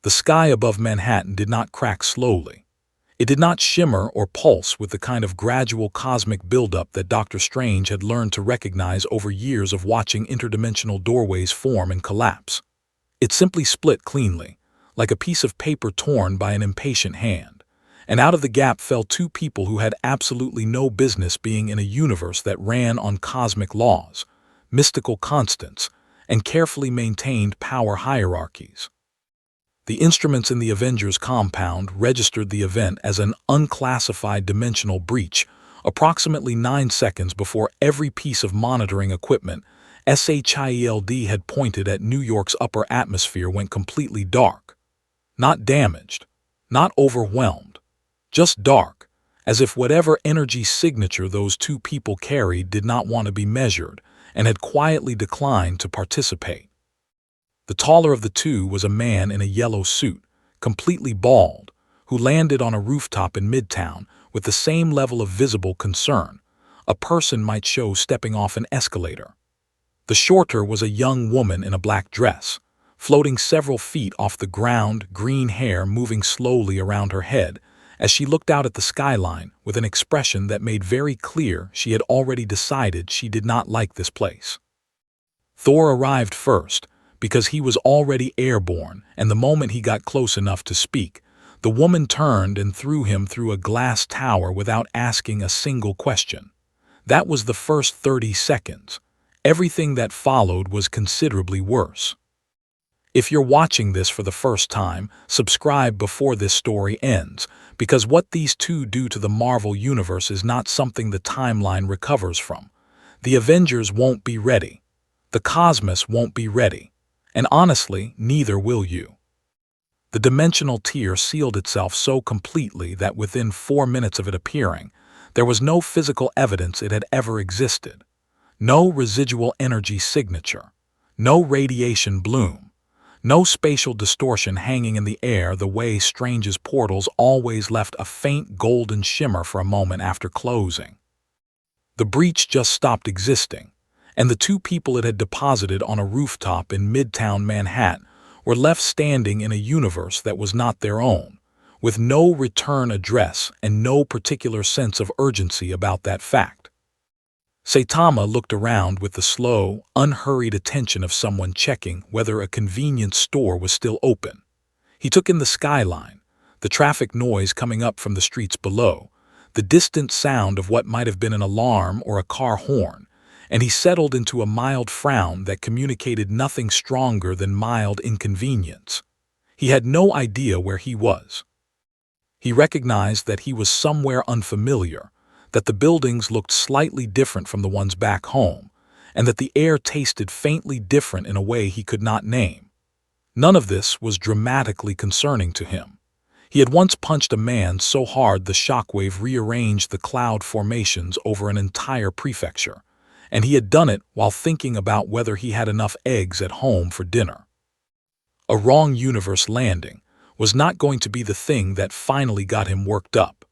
The sky above Manhattan did not crack slowly. It did not shimmer or pulse with the kind of gradual cosmic buildup that Dr. Strange had learned to recognize over years of watching interdimensional doorways form and collapse. It simply split cleanly, like a piece of paper torn by an impatient hand, and out of the gap fell two people who had absolutely no business being in a universe that ran on cosmic laws, mystical constants, and carefully maintained power hierarchies. The instruments in the Avengers compound registered the event as an unclassified dimensional breach approximately 9 seconds before every piece of monitoring equipment SHIELD had pointed at New York's upper atmosphere went completely dark. Not damaged, not overwhelmed, just dark, as if whatever energy signature those two people carried did not want to be measured and had quietly declined to participate. The taller of the two was a man in a yellow suit, completely bald, who landed on a rooftop in Midtown with the same level of visible concern a person might show stepping off an escalator. The shorter was a young woman in a black dress, floating several feet off the ground, green hair moving slowly around her head as she looked out at the skyline with an expression that made very clear she had already decided she did not like this place. Thor arrived first, because he was already airborne, and the moment he got close enough to speak, the woman turned and threw him through a glass tower without asking a single question. That was the first 30 seconds. Everything that followed was considerably worse. If you're watching this for the first time, subscribe before this story ends, because what these two do to the Marvel Universe is not something the timeline recovers from. The Avengers won't be ready. The cosmos won't be ready. And honestly, neither will you. The dimensional tier sealed itself so completely that within 4 minutes of it appearing, there was no physical evidence it had ever existed. No residual energy signature. No radiation bloom. No spatial distortion hanging in the air the way Strange's portals always left a faint golden shimmer for a moment after closing. The breach just stopped existing, and the two people it had deposited on a rooftop in Midtown Manhattan were left standing in a universe that was not their own, with no return address and no particular sense of urgency about that fact. Saitama looked around with the slow, unhurried attention of someone checking whether a convenience store was still open. He took in the skyline, the traffic noise coming up from the streets below, the distant sound of what might have been an alarm or a car horn, and he settled into a mild frown that communicated nothing stronger than mild inconvenience. He had no idea where he was. He recognized that he was somewhere unfamiliar, that the buildings looked slightly different from the ones back home, and that the air tasted faintly different in a way he could not name. None of this was dramatically concerning to him. He had once punched a man so hard the shockwave rearranged the cloud formations over an entire prefecture, and he had done it while thinking about whether he had enough eggs at home for dinner. A wrong universe landing was not going to be the thing that finally got him worked up.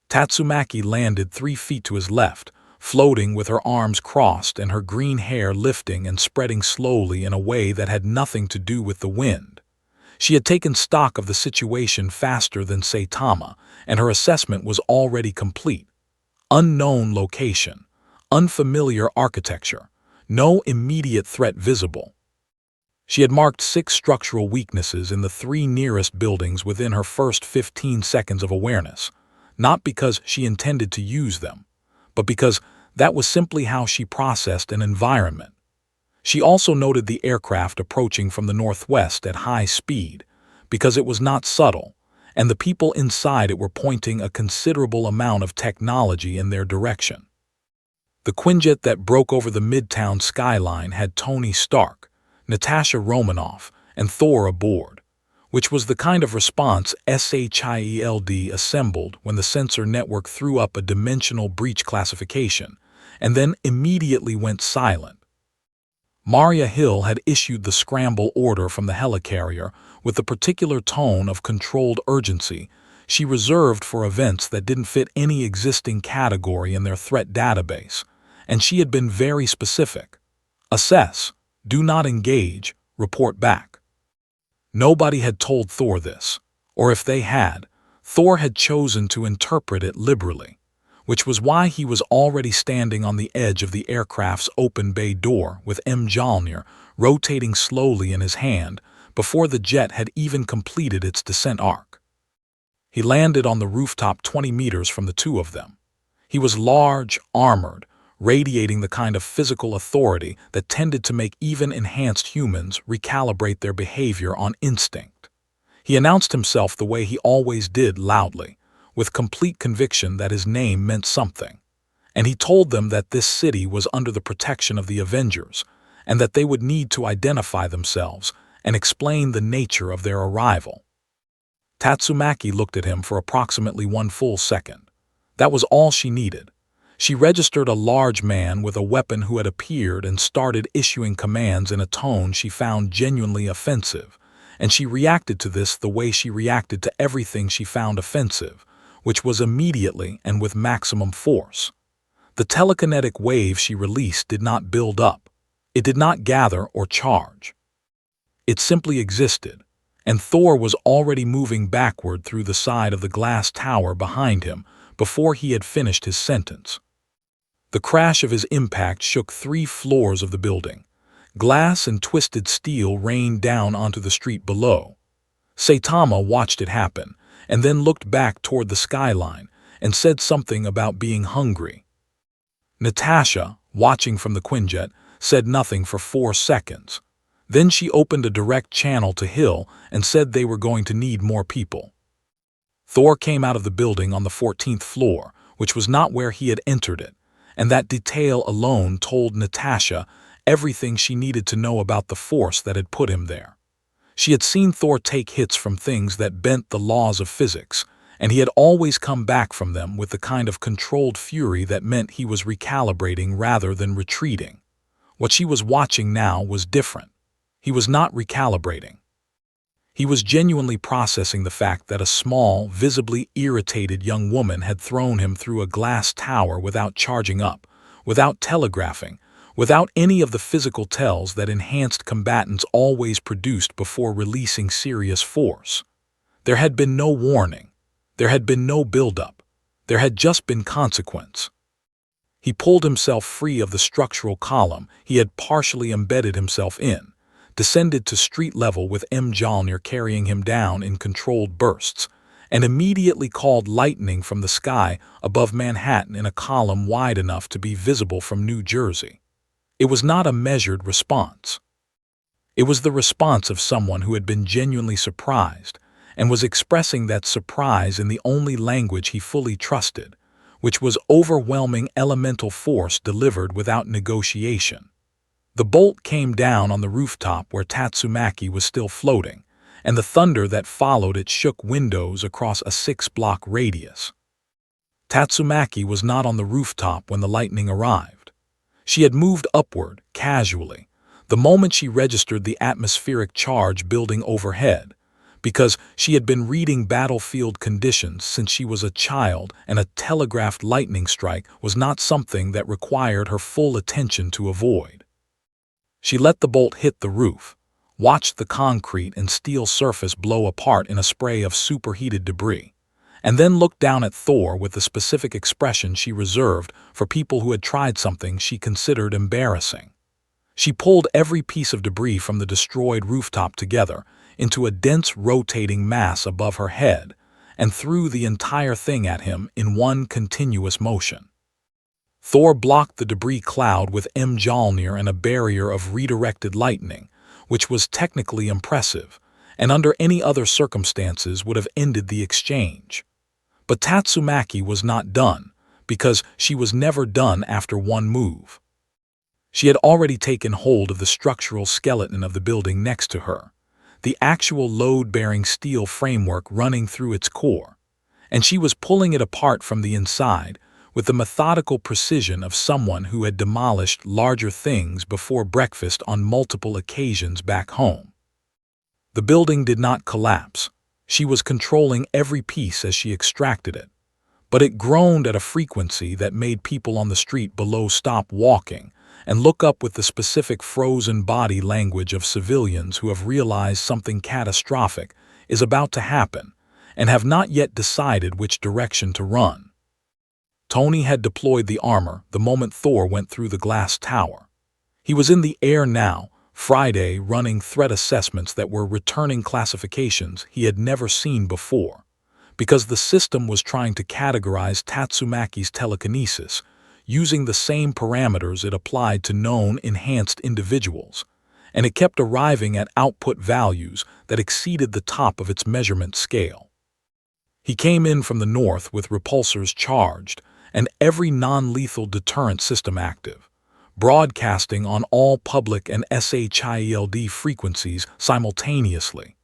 Tatsumaki landed 3 feet to his left, floating with her arms crossed and her green hair lifting and spreading slowly in a way that had nothing to do with the wind. She had taken stock of the situation faster than Saitama, and her assessment was already complete. Unknown location. Unfamiliar architecture, no immediate threat visible. She had marked 6 structural weaknesses in the 3 nearest buildings within her first 15 seconds of awareness, not because she intended to use them, but because that was simply how she processed an environment. She also noted the aircraft approaching from the northwest at high speed, because it was not subtle, and the people inside it were pointing a considerable amount of technology in their direction. The Quinjet that broke over the Midtown skyline had Tony Stark, Natasha Romanoff, and Thor aboard, which was the kind of response SHIELD assembled when the sensor network threw up a dimensional breach classification, and then immediately went silent. Maria Hill had issued the scramble order from the helicarrier with the particular tone of controlled urgency she reserved for events that didn't fit any existing category in their threat database, and she had been very specific. Assess, do not engage, report back. Nobody had told Thor this, or if they had, Thor had chosen to interpret it liberally, which was why he was already standing on the edge of the aircraft's open bay door with Mjolnir rotating slowly in his hand before the jet had even completed its descent arc. He landed on the rooftop 20 meters from the two of them. He was large, armored, radiating the kind of physical authority that tended to make even enhanced humans recalibrate their behavior on instinct. He announced himself the way he always did, loudly, with complete conviction that his name meant something. And he told them that this city was under the protection of the Avengers, and that they would need to identify themselves and explain the nature of their arrival. Tatsumaki looked at him for approximately 1 full second. That was all she needed. She registered a large man with a weapon who had appeared and started issuing commands in a tone she found genuinely offensive, and she reacted to this the way she reacted to everything she found offensive, which was immediately and with maximum force. The telekinetic wave she released did not build up. It did not gather or charge. It simply existed, and Thor was already moving backward through the side of the glass tower behind him before he had finished his sentence. The crash of his impact shook 3 floors of the building. Glass and twisted steel rained down onto the street below. Saitama watched it happen, and then looked back toward the skyline and said something about being hungry. Natasha, watching from the Quinjet, said nothing for 4 seconds. Then she opened a direct channel to Hill and said they were going to need more people. Thor came out of the building on the 14th floor, which was not where he had entered it, and that detail alone told Natasha everything she needed to know about the force that had put him there. She had seen Thor take hits from things that bent the laws of physics, and he had always come back from them with the kind of controlled fury that meant he was recalibrating rather than retreating. What she was watching now was different. He was not recalibrating. He was genuinely processing the fact that a small, visibly irritated young woman had thrown him through a glass tower without charging up, without telegraphing, without any of the physical tells that enhanced combatants always produced before releasing serious force. There had been no warning. There had been no buildup. There had just been consequence. He pulled himself free of the structural column he had partially embedded himself in, descended to street level with Mjolnir carrying him down in controlled bursts, and immediately called lightning from the sky above Manhattan in a column wide enough to be visible from New Jersey. It was not a measured response. It was the response of someone who had been genuinely surprised and was expressing that surprise in the only language he fully trusted, which was overwhelming elemental force delivered without negotiation. The bolt came down on the rooftop where Tatsumaki was still floating, and the thunder that followed it shook windows across a 6-block radius. Tatsumaki was not on the rooftop when the lightning arrived. She had moved upward, casually, the moment she registered the atmospheric charge building overhead, because she had been reading battlefield conditions since she was a child, and a telegraphed lightning strike was not something that required her full attention to avoid. She let the bolt hit the roof, watched the concrete and steel surface blow apart in a spray of superheated debris, and then looked down at Thor with the specific expression she reserved for people who had tried something she considered embarrassing. She pulled every piece of debris from the destroyed rooftop together into a dense rotating mass above her head and threw the entire thing at him in one continuous motion. Thor blocked the debris cloud with Mjolnir and a barrier of redirected lightning, which was technically impressive, and under any other circumstances would have ended the exchange. But Tatsumaki was not done, because she was never done after one move. She had already taken hold of the structural skeleton of the building next to her, the actual load-bearing steel framework running through its core, and she was pulling it apart from the inside with the methodical precision of someone who had demolished larger things before breakfast on multiple occasions back home. The building did not collapse. She was controlling every piece as she extracted it, but it groaned at a frequency that made people on the street below stop walking and look up with the specific frozen body language of civilians who have realized something catastrophic is about to happen and have not yet decided which direction to run. Tony had deployed the armor the moment Thor went through the glass tower. He was in the air now, Friday, running threat assessments that were returning classifications he had never seen before, because the system was trying to categorize Tatsumaki's telekinesis, using the same parameters it applied to known enhanced individuals, and it kept arriving at output values that exceeded the top of its measurement scale. He came in from the north with repulsors charged and every non-lethal deterrent system active, broadcasting on all public and SHIELD frequencies simultaneously,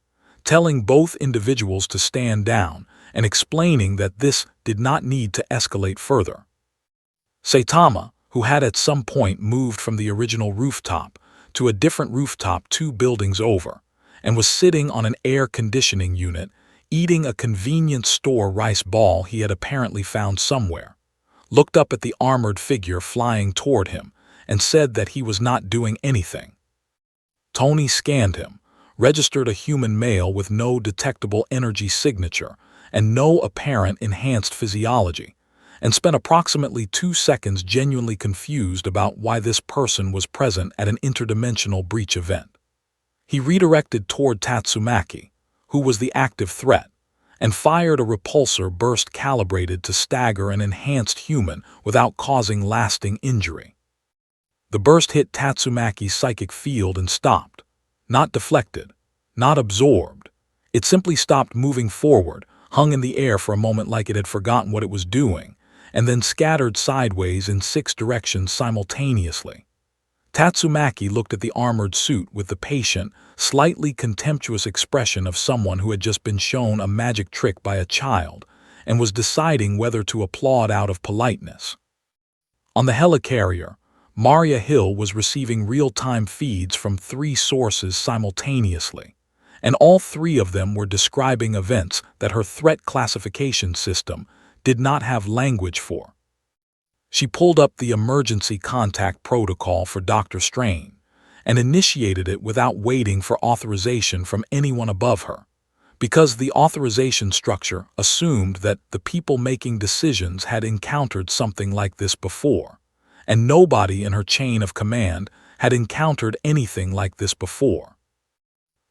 telling both individuals to stand down and explaining that this did not need to escalate further. Saitama, who had at some point moved from the original rooftop to a different rooftop 2 buildings over, and was sitting on an air conditioning unit, eating a convenience store rice ball he had apparently found somewhere, looked up at the armored figure flying toward him and said that he was not doing anything. Tony scanned him, registered a human male with no detectable energy signature and no apparent enhanced physiology, and spent approximately 2 seconds genuinely confused about why this person was present at an interdimensional breach event. He redirected toward Tatsumaki, who was the active threat, and fired a repulsor burst calibrated to stagger an enhanced human without causing lasting injury. The burst hit Tatsumaki's psychic field and stopped, not deflected, not absorbed. It simply stopped moving forward, hung in the air for a moment like it had forgotten what it was doing, and then scattered sideways in 6 directions simultaneously. Tatsumaki looked at the armored suit with the patient, slightly contemptuous expression of someone who had just been shown a magic trick by a child and was deciding whether to applaud out of politeness. On the helicarrier, Maria Hill was receiving real-time feeds from 3 sources simultaneously, and all 3 of them were describing events that her threat classification system did not have language for. She pulled up the emergency contact protocol for Dr. Strange and initiated it without waiting for authorization from anyone above her, because the authorization structure assumed that the people making decisions had encountered something like this before, and nobody in her chain of command had encountered anything like this before.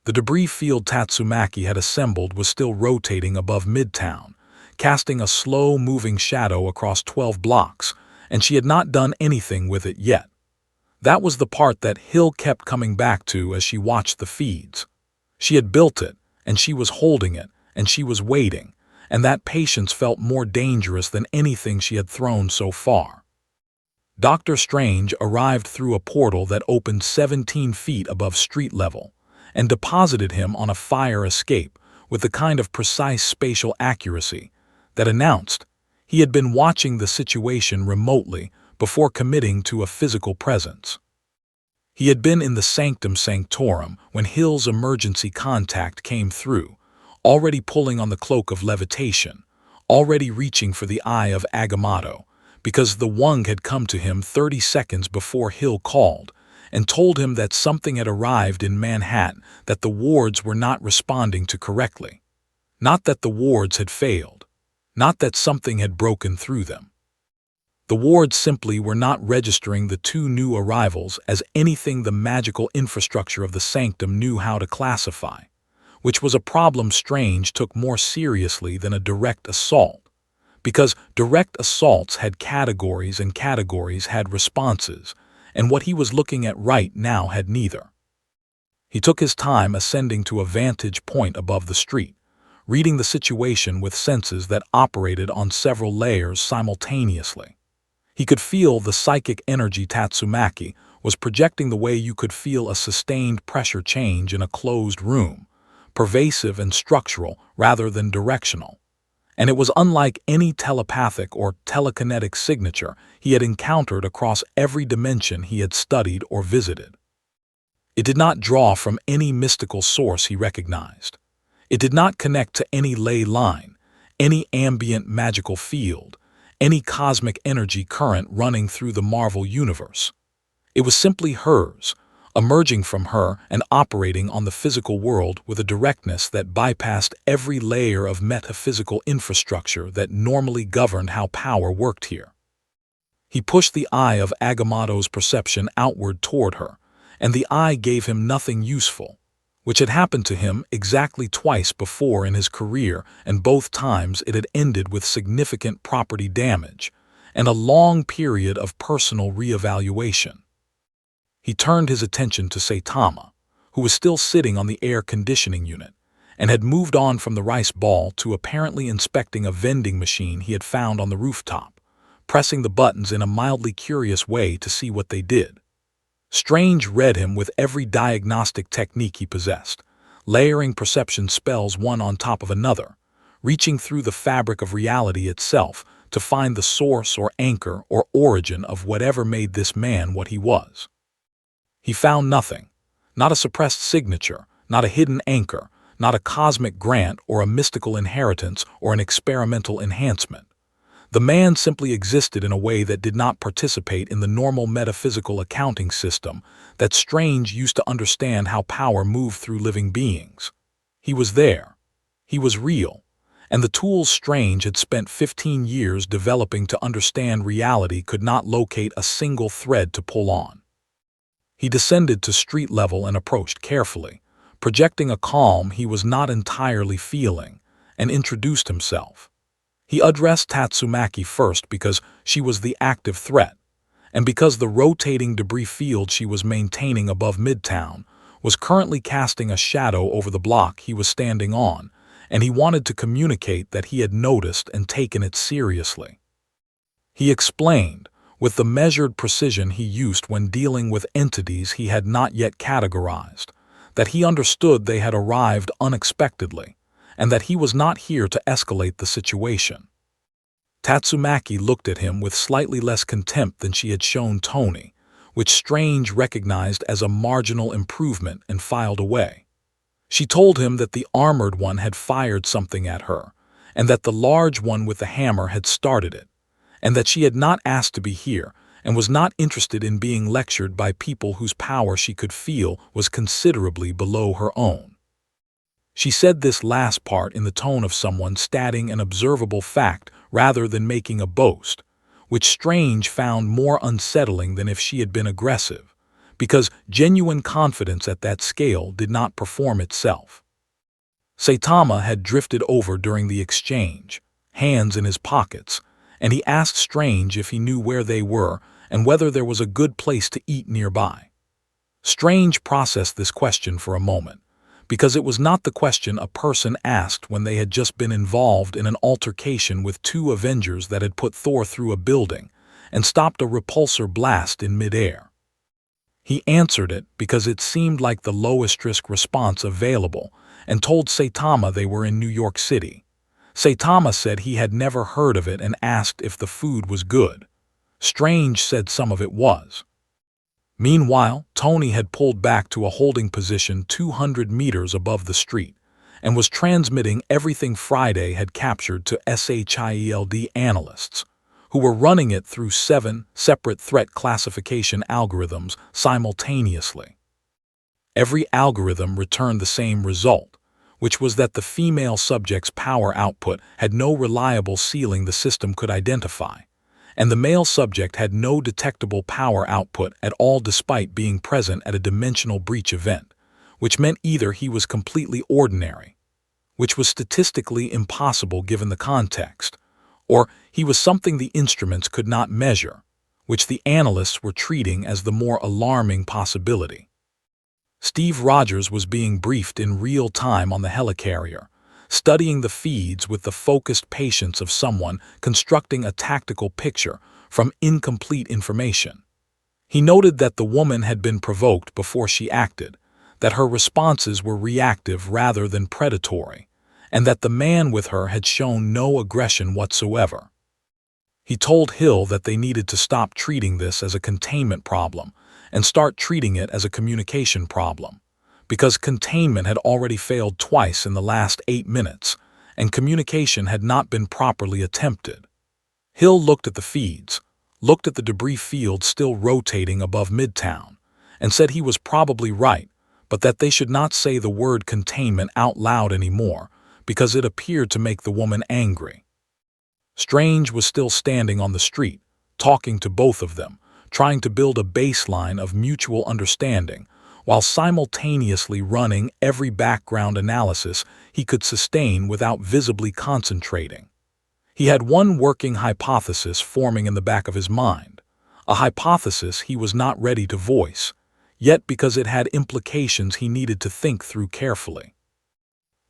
The debris field Tatsumaki had assembled was still rotating above Midtown, casting a slow-moving shadow across 12 blocks, and she had not done anything with it yet. That was the part that Hill kept coming back to as she watched the feeds. She had built it, and she was holding it, and she was waiting, and that patience felt more dangerous than anything she had thrown so far. Dr. Strange arrived through a portal that opened 17 feet above street level and deposited him on a fire escape with the kind of precise spatial accuracy that announced he had been watching the situation remotely before committing to a physical presence. He had been in the sanctum sanctorum when Hill's emergency contact came through, already pulling on the cloak of levitation, already reaching for the eye of Agamotto, because the Wung had come to him 30 seconds before Hill called and told him that something had arrived in Manhattan that the wards were not responding to correctly. Not that the wards had failed. Not that something had broken through them. The wards simply were not registering the 2 new arrivals as anything the magical infrastructure of the sanctum knew how to classify, which was a problem Strange took more seriously than a direct assault, because direct assaults had categories and categories had responses, and what he was looking at right now had neither. He took his time ascending to a vantage point above the street, reading the situation with senses that operated on several layers simultaneously. He could feel the psychic energy Tatsumaki was projecting the way you could feel a sustained pressure change in a closed room, pervasive and structural rather than directional. And it was unlike any telepathic or telekinetic signature he had encountered across every dimension he had studied or visited. It did not draw from any mystical source he recognized. It did not connect to any ley line, any ambient magical field, any cosmic energy current running through the Marvel universe. It was simply hers, emerging from her and operating on the physical world with a directness that bypassed every layer of metaphysical infrastructure that normally governed how power worked here. He pushed the eye of Agamotto's perception outward toward her, and the eye gave him nothing useful, which had happened to him exactly twice before in his career, and both times it had ended with significant property damage and a long period of personal reevaluation. He turned his attention to Saitama, who was still sitting on the air conditioning unit, and had moved on from the rice ball to apparently inspecting a vending machine he had found on the rooftop, pressing the buttons in a mildly curious way to see what they did. Strange read him with every diagnostic technique he possessed, layering perception spells one on top of another, reaching through the fabric of reality itself to find the source or anchor or origin of whatever made this man what he was. He found nothing, not a suppressed signature, not a hidden anchor, not a cosmic grant or a mystical inheritance or an experimental enhancement. The man simply existed in a way that did not participate in the normal metaphysical accounting system that Strange used to understand how power moved through living beings. He was there. He was real. And the tools Strange had spent 15 years developing to understand reality could not locate a single thread to pull on. He descended to street level and approached carefully, projecting a calm he was not entirely feeling, and introduced himself. He addressed Tatsumaki first because she was the active threat, and because the rotating debris field she was maintaining above Midtown was currently casting a shadow over the block he was standing on, and he wanted to communicate that he had noticed and taken it seriously. He explained, with the measured precision he used when dealing with entities he had not yet categorized, that he understood they had arrived unexpectedly, and that he was not here to escalate the situation. Tatsumaki looked at him with slightly less contempt than she had shown Tony, which Strange recognized as a marginal improvement, and filed away. She told him that the armored one had fired something at her, and that the large one with the hammer had started it, and that she had not asked to be here and was not interested in being lectured by people whose power she could feel was considerably below her own. She said this last part in the tone of someone stating an observable fact rather than making a boast, which Strange found more unsettling than if she had been aggressive, because genuine confidence at that scale did not perform itself. Saitama had drifted over during the exchange, hands in his pockets, and he asked Strange if he knew where they were and whether there was a good place to eat nearby. Strange processed this question for a moment, because it was not the question a person asked when they had just been involved in an altercation with two Avengers that had put Thor through a building and stopped a repulsor blast in midair. He answered it because it seemed like the lowest-risk response available and told Saitama they were in New York City. Saitama said he had never heard of it and asked if the food was good. Strange said some of it was. Meanwhile, Tony had pulled back to a holding position 200 meters above the street and was transmitting everything Friday had captured to SHIELD analysts, who were running it through 7 separate threat classification algorithms simultaneously. Every algorithm returned the same result, which was that the female subject's power output had no reliable ceiling the system could identify, and the male subject had no detectable power output at all despite being present at a dimensional breach event, which meant either he was completely ordinary, which was statistically impossible given the context, or he was something the instruments could not measure, which the analysts were treating as the more alarming possibility. Steve Rogers was being briefed in real time on the helicarrier, studying the feeds with the focused patience of someone constructing a tactical picture from incomplete information. He noted that the woman had been provoked before she acted, that her responses were reactive rather than predatory, and that the man with her had shown no aggression whatsoever. He told Hill that they needed to stop treating this as a containment problem and start treating it as a communication problem, because containment had already failed twice in the last 8 minutes, and communication had not been properly attempted. Hill looked at the feeds, looked at the debris field still rotating above Midtown, and said he was probably right, but that they should not say the word containment out loud anymore, because it appeared to make the woman angry. Strange was still standing on the street, talking to both of them, trying to build a baseline of mutual understanding, while simultaneously running every background analysis he could sustain without visibly concentrating. He had one working hypothesis forming in the back of his mind, a hypothesis he was not ready to voice, yet because it had implications he needed to think through carefully.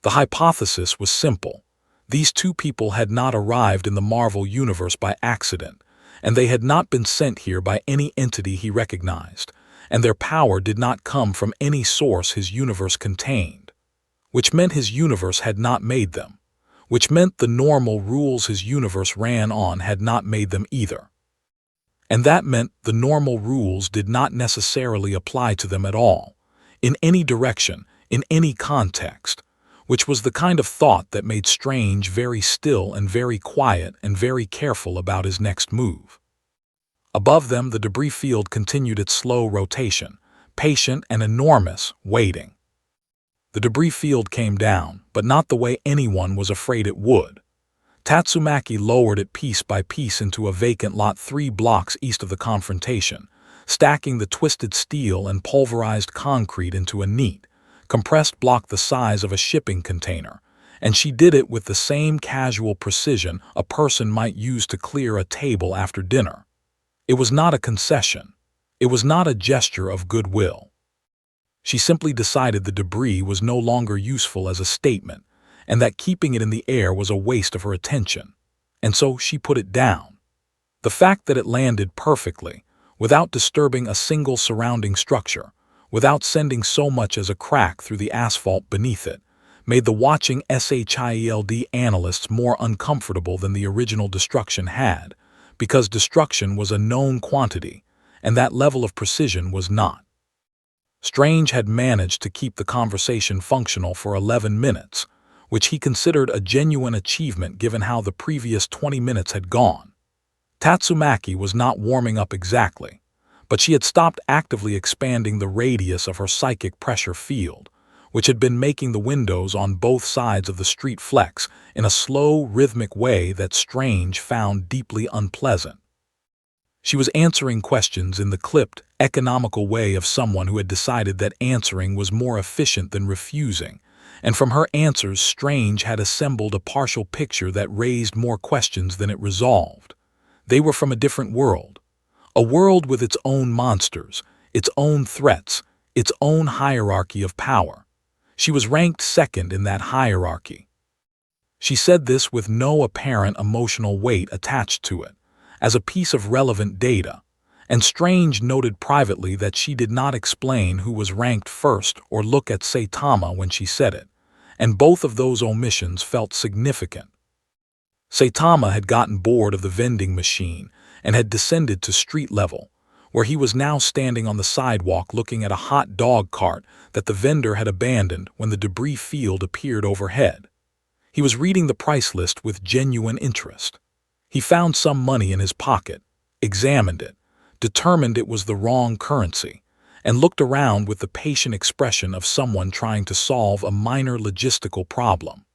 The hypothesis was simple. These two people had not arrived in the Marvel universe by accident, and they had not been sent here by any entity he recognized, and their power did not come from any source his universe contained, which meant his universe had not made them, which meant the normal rules his universe ran on had not made them either. And that meant the normal rules did not necessarily apply to them at all, in any direction, in any context, which was the kind of thought that made Strange very still and very quiet and very careful about his next move. Above them, the debris field continued its slow rotation, patient and enormous, waiting. The debris field came down, but not the way anyone was afraid it would. Tatsumaki lowered it piece by piece into a vacant lot 3 blocks east of the confrontation, stacking the twisted steel and pulverized concrete into a neat, compressed block the size of a shipping container, and she did it with the same casual precision a person might use to clear a table after dinner. It was not a concession. It was not a gesture of goodwill. She simply decided the debris was no longer useful as a statement, and that keeping it in the air was a waste of her attention, and so she put it down. The fact that it landed perfectly, without disturbing a single surrounding structure, without sending so much as a crack through the asphalt beneath it, made the watching SHIELD analysts more uncomfortable than the original destruction had, because destruction was a known quantity, and that level of precision was not. Strange had managed to keep the conversation functional for 11 minutes, which he considered a genuine achievement given how the previous 20 minutes had gone. Tatsumaki was not warming up exactly, but she had stopped actively expanding the radius of her psychic pressure field, which had been making the windows on both sides of the street flex in a slow, rhythmic way that Strange found deeply unpleasant. She was answering questions in the clipped, economical way of someone who had decided that answering was more efficient than refusing, and from her answers Strange had assembled a partial picture that raised more questions than it resolved. They were from a different world, a world with its own monsters, its own threats, its own hierarchy of power. She was ranked second in that hierarchy. She said this with no apparent emotional weight attached to it, as a piece of relevant data, and Strange noted privately that she did not explain who was ranked first or look at Saitama when she said it, and both of those omissions felt significant. Saitama had gotten bored of the vending machine and had descended to street level, where he was now standing on the sidewalk looking at a hot dog cart that the vendor had abandoned when the debris field appeared overhead. He was reading the price list with genuine interest. He found some money in his pocket, examined it, determined it was the wrong currency, and looked around with the patient expression of someone trying to solve a minor logistical problem.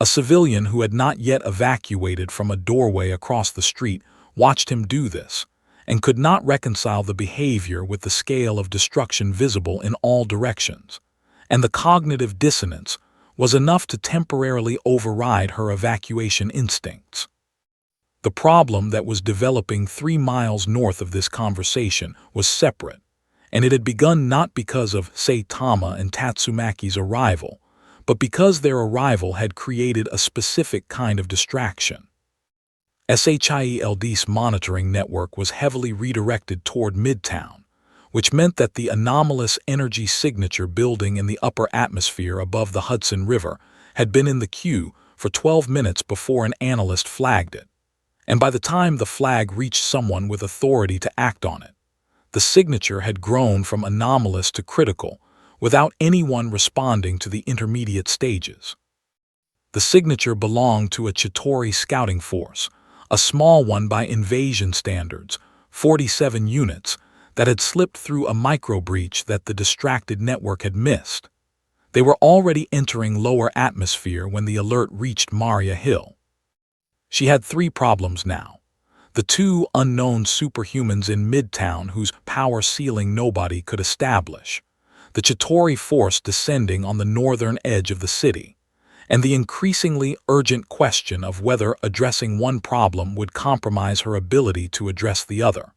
A civilian who had not yet evacuated from a doorway across the street watched him do this, and could not reconcile the behavior with the scale of destruction visible in all directions, and the cognitive dissonance was enough to temporarily override her evacuation instincts. The problem that was developing 3 miles north of this conversation was separate, and it had begun not because of Saitama and Tatsumaki's arrival, but because their arrival had created a specific kind of distraction. SHIELD's monitoring network was heavily redirected toward Midtown, which meant that the anomalous energy signature building in the upper atmosphere above the Hudson River had been in the queue for 12 minutes before an analyst flagged it, and by the time the flag reached someone with authority to act on it, the signature had grown from anomalous to critical, without anyone responding to the intermediate stages. The signature belonged to a Chitauri scouting force, a small one by invasion standards, 47 units, that had slipped through a micro-breach that the distracted network had missed. They were already entering lower atmosphere when the alert reached Maria Hill. She had 3 problems now. The 2 unknown superhumans in Midtown whose power ceiling nobody could establish, the Chitauri force descending on the northern edge of the city, and the increasingly urgent question of whether addressing one problem would compromise her ability to address the other.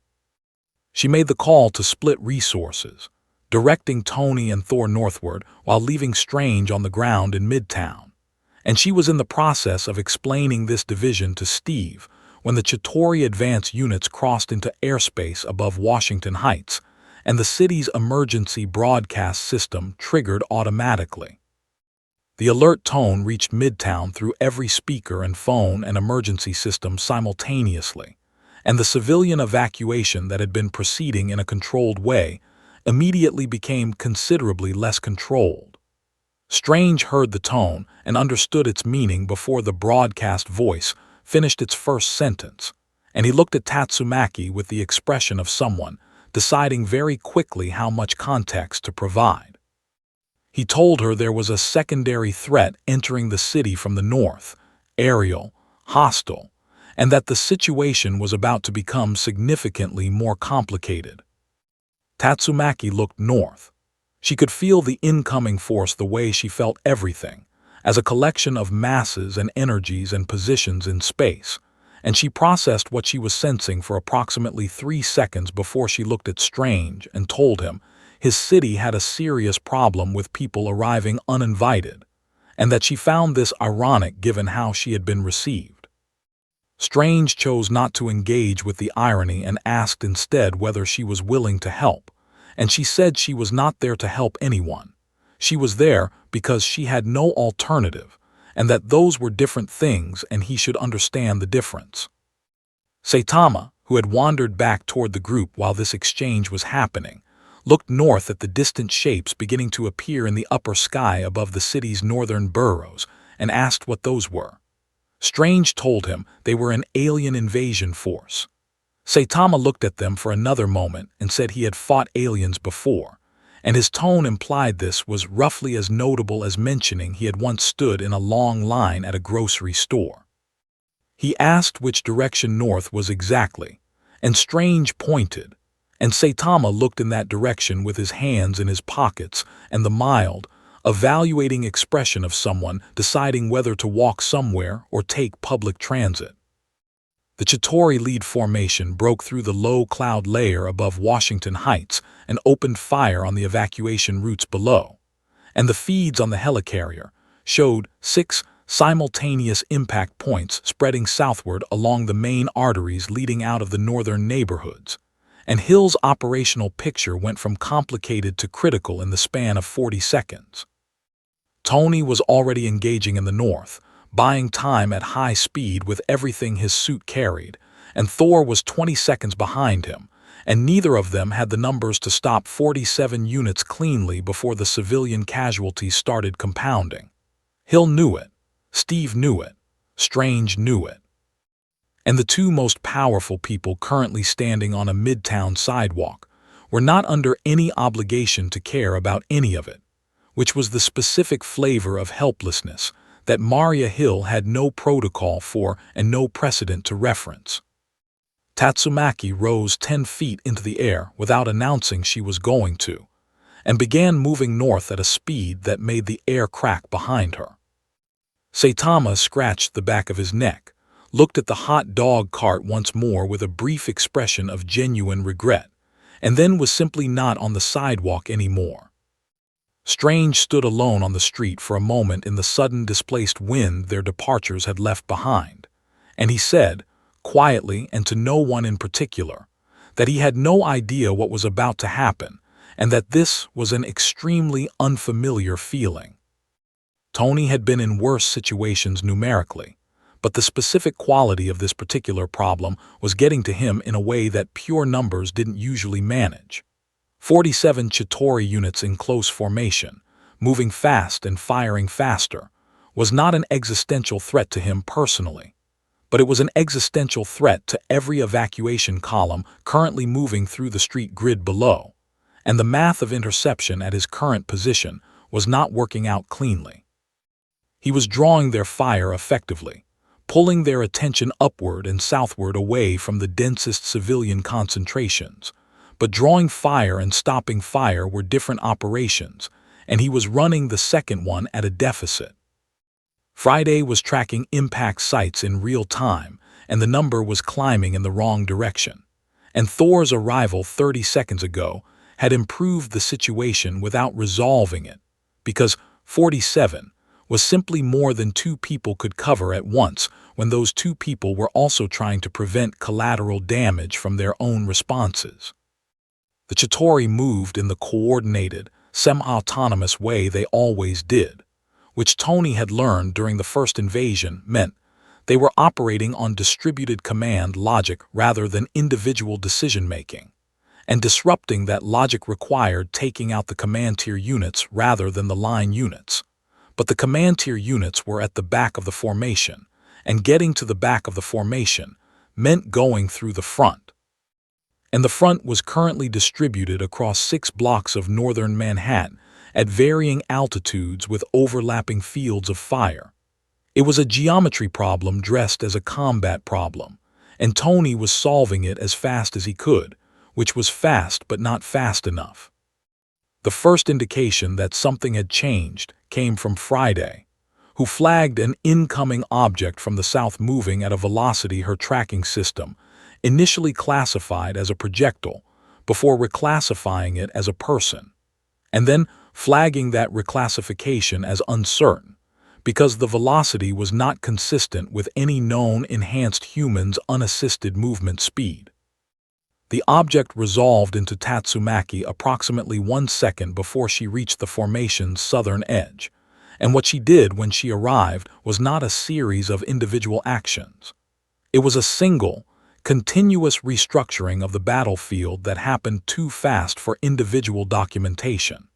She made the call to split resources, directing Tony and Thor northward while leaving Strange on the ground in Midtown. And she was in the process of explaining this division to Steve when the Chitauri advance units crossed into airspace above Washington Heights, and the city's emergency broadcast system triggered automatically. The alert tone reached Midtown through every speaker and phone and emergency system simultaneously, and the civilian evacuation that had been proceeding in a controlled way immediately became considerably less controlled. Strange heard the tone and understood its meaning before the broadcast voice finished its first sentence, and he looked at Tatsumaki with the expression of someone deciding very quickly how much context to provide. He told her there was a secondary threat entering the city from the north, aerial, hostile, and that the situation was about to become significantly more complicated. Tatsumaki looked north. She could feel the incoming force the way she felt everything, as a collection of masses and energies and positions in space, and she processed what she was sensing for approximately 3 seconds before she looked at Strange and told him his city had a serious problem with people arriving uninvited, and that she found this ironic given how she had been received. Strange chose not to engage with the irony and asked instead whether she was willing to help, and she said she was not there to help anyone. She was there because she had no alternative, and that those were different things and he should understand the difference. Saitama, who had wandered back toward the group while this exchange was happening, looked north at the distant shapes beginning to appear in the upper sky above the city's northern boroughs and asked what those were. Strange told him they were an alien invasion force. Saitama looked at them for another moment and said he had fought aliens before, and his tone implied this was roughly as notable as mentioning he had once stood in a long line at a grocery store. He asked which direction north was exactly, and Strange pointed, and Saitama looked in that direction with his hands in his pockets and the mild, evaluating expression of someone deciding whether to walk somewhere or take public transit. The Chitauri lead formation broke through the low cloud layer above Washington Heights and opened fire on the evacuation routes below, and the feeds on the helicarrier showed 6 simultaneous impact points spreading southward along the main arteries leading out of the northern neighborhoods, and Hill's operational picture went from complicated to critical in the span of 40 seconds. Tony was already engaging in the north, buying time at high speed with everything his suit carried, and Thor was 20 seconds behind him, and neither of them had the numbers to stop 47 units cleanly before the civilian casualties started compounding. Hill knew it, Steve knew it, Strange knew it. And the 2 most powerful people currently standing on a Midtown sidewalk were not under any obligation to care about any of it, which was the specific flavor of helplessness that Maria Hill had no protocol for and no precedent to reference. Tatsumaki rose 10 feet into the air without announcing she was going to, and began moving north at a speed that made the air crack behind her. Saitama scratched the back of his neck, looked at the hot dog cart once more with a brief expression of genuine regret, and then was simply not on the sidewalk anymore. Strange stood alone on the street for a moment in the sudden displaced wind their departures had left behind, and he said, quietly and to no one in particular, that he had no idea what was about to happen and that this was an extremely unfamiliar feeling. Tony had been in worse situations numerically, but the specific quality of this particular problem was getting to him in a way that pure numbers didn't usually manage. 47 Chitauri units in close formation, moving fast and firing faster, was not an existential threat to him personally, but it was an existential threat to every evacuation column currently moving through the street grid below, and the math of interception at his current position was not working out cleanly. He was drawing their fire effectively, pulling their attention upward and southward away from the densest civilian concentrations, but drawing fire and stopping fire were different operations, and he was running the second one at a deficit. Friday was tracking impact sites in real time, and the number was climbing in the wrong direction. And Thor's arrival 30 seconds ago had improved the situation without resolving it, because 47 was simply more than two people could cover at once when those two people were also trying to prevent collateral damage from their own responses. The Chitauri moved in the coordinated, semi-autonomous way they always did, which Tony had learned during the first invasion meant they were operating on distributed command logic rather than individual decision-making, and disrupting that logic required taking out the command tier units rather than the line units. But the command tier units were at the back of the formation, and getting to the back of the formation meant going through the front. And the front was currently distributed across 6 blocks of northern Manhattan at varying altitudes with overlapping fields of fire. It was a geometry problem dressed as a combat problem, and Tony was solving it as fast as he could, which was fast but not fast enough. The first indication that something had changed came from Friday, who flagged an incoming object from the south moving at a velocity her tracking system initially classified as a projectile before reclassifying it as a person, and then flagging that reclassification as uncertain because the velocity was not consistent with any known enhanced human's unassisted movement speed. The object resolved into Tatsumaki approximately 1 second before she reached the formation's southern edge, and what she did when she arrived was not a series of individual actions. It was a single, continuous restructuring of the battlefield that happened too fast for individual documentation.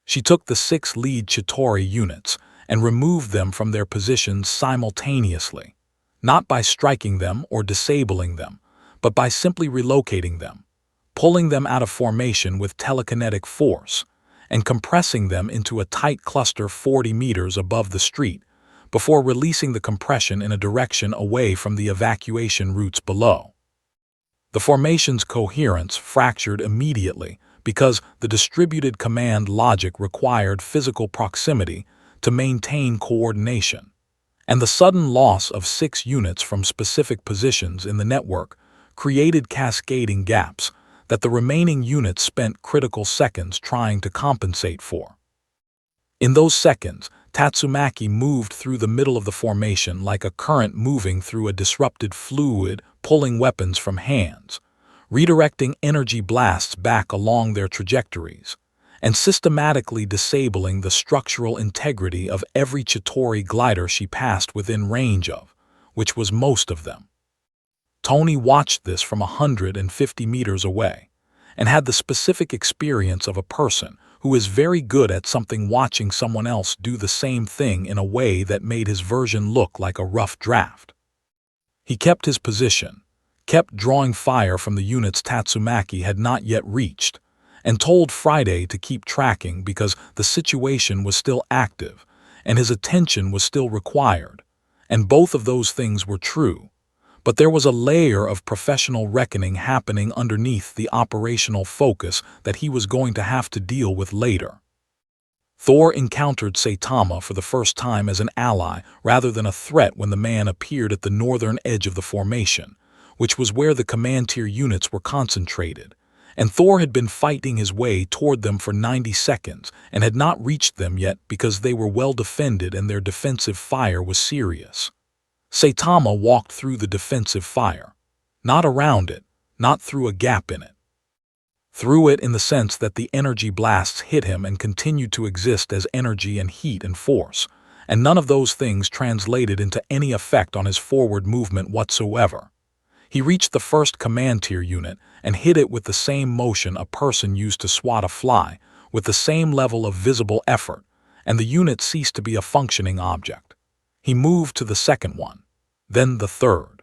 She took the 6 lead Chitauri units and removed them from their positions simultaneously, not by striking them or disabling them, but by simply relocating them, pulling them out of formation with telekinetic force, and compressing them into a tight cluster 40 meters above the street, before releasing the compression in a direction away from the evacuation routes below. The formation's coherence fractured immediately because the distributed command logic required physical proximity to maintain coordination, and the sudden loss of 6 units from specific positions in the network created cascading gaps that the remaining units spent critical seconds trying to compensate for. In those seconds, Tatsumaki moved through the middle of the formation like a current moving through a disrupted fluid, pulling weapons from hands, redirecting energy blasts back along their trajectories, and systematically disabling the structural integrity of every Chitauri glider she passed within range of, which was most of them. Tony watched this from 150 meters away, and had the specific experience of a person who is very good at something watching someone else do the same thing in a way that made his version look like a rough draft. He kept his position, kept drawing fire from the units Tatsumaki had not yet reached, and told Friday to keep tracking because the situation was still active and his attention was still required, and both of those things were true. But there was a layer of professional reckoning happening underneath the operational focus that he was going to have to deal with later. Thor encountered Saitama for the first time as an ally rather than a threat when the man appeared at the northern edge of the formation, which was where the command tier units were concentrated, and Thor had been fighting his way toward them for 90 seconds and had not reached them yet because they were well defended and their defensive fire was serious. Saitama walked through the defensive fire, not around it, not through a gap in it. Through it in the sense that the energy blasts hit him and continued to exist as energy and heat and force, and none of those things translated into any effect on his forward movement whatsoever. He reached the first command tier unit and hit it with the same motion a person used to swat a fly, with the same level of visible effort, and the unit ceased to be a functioning object. He moved to the second one, then the third.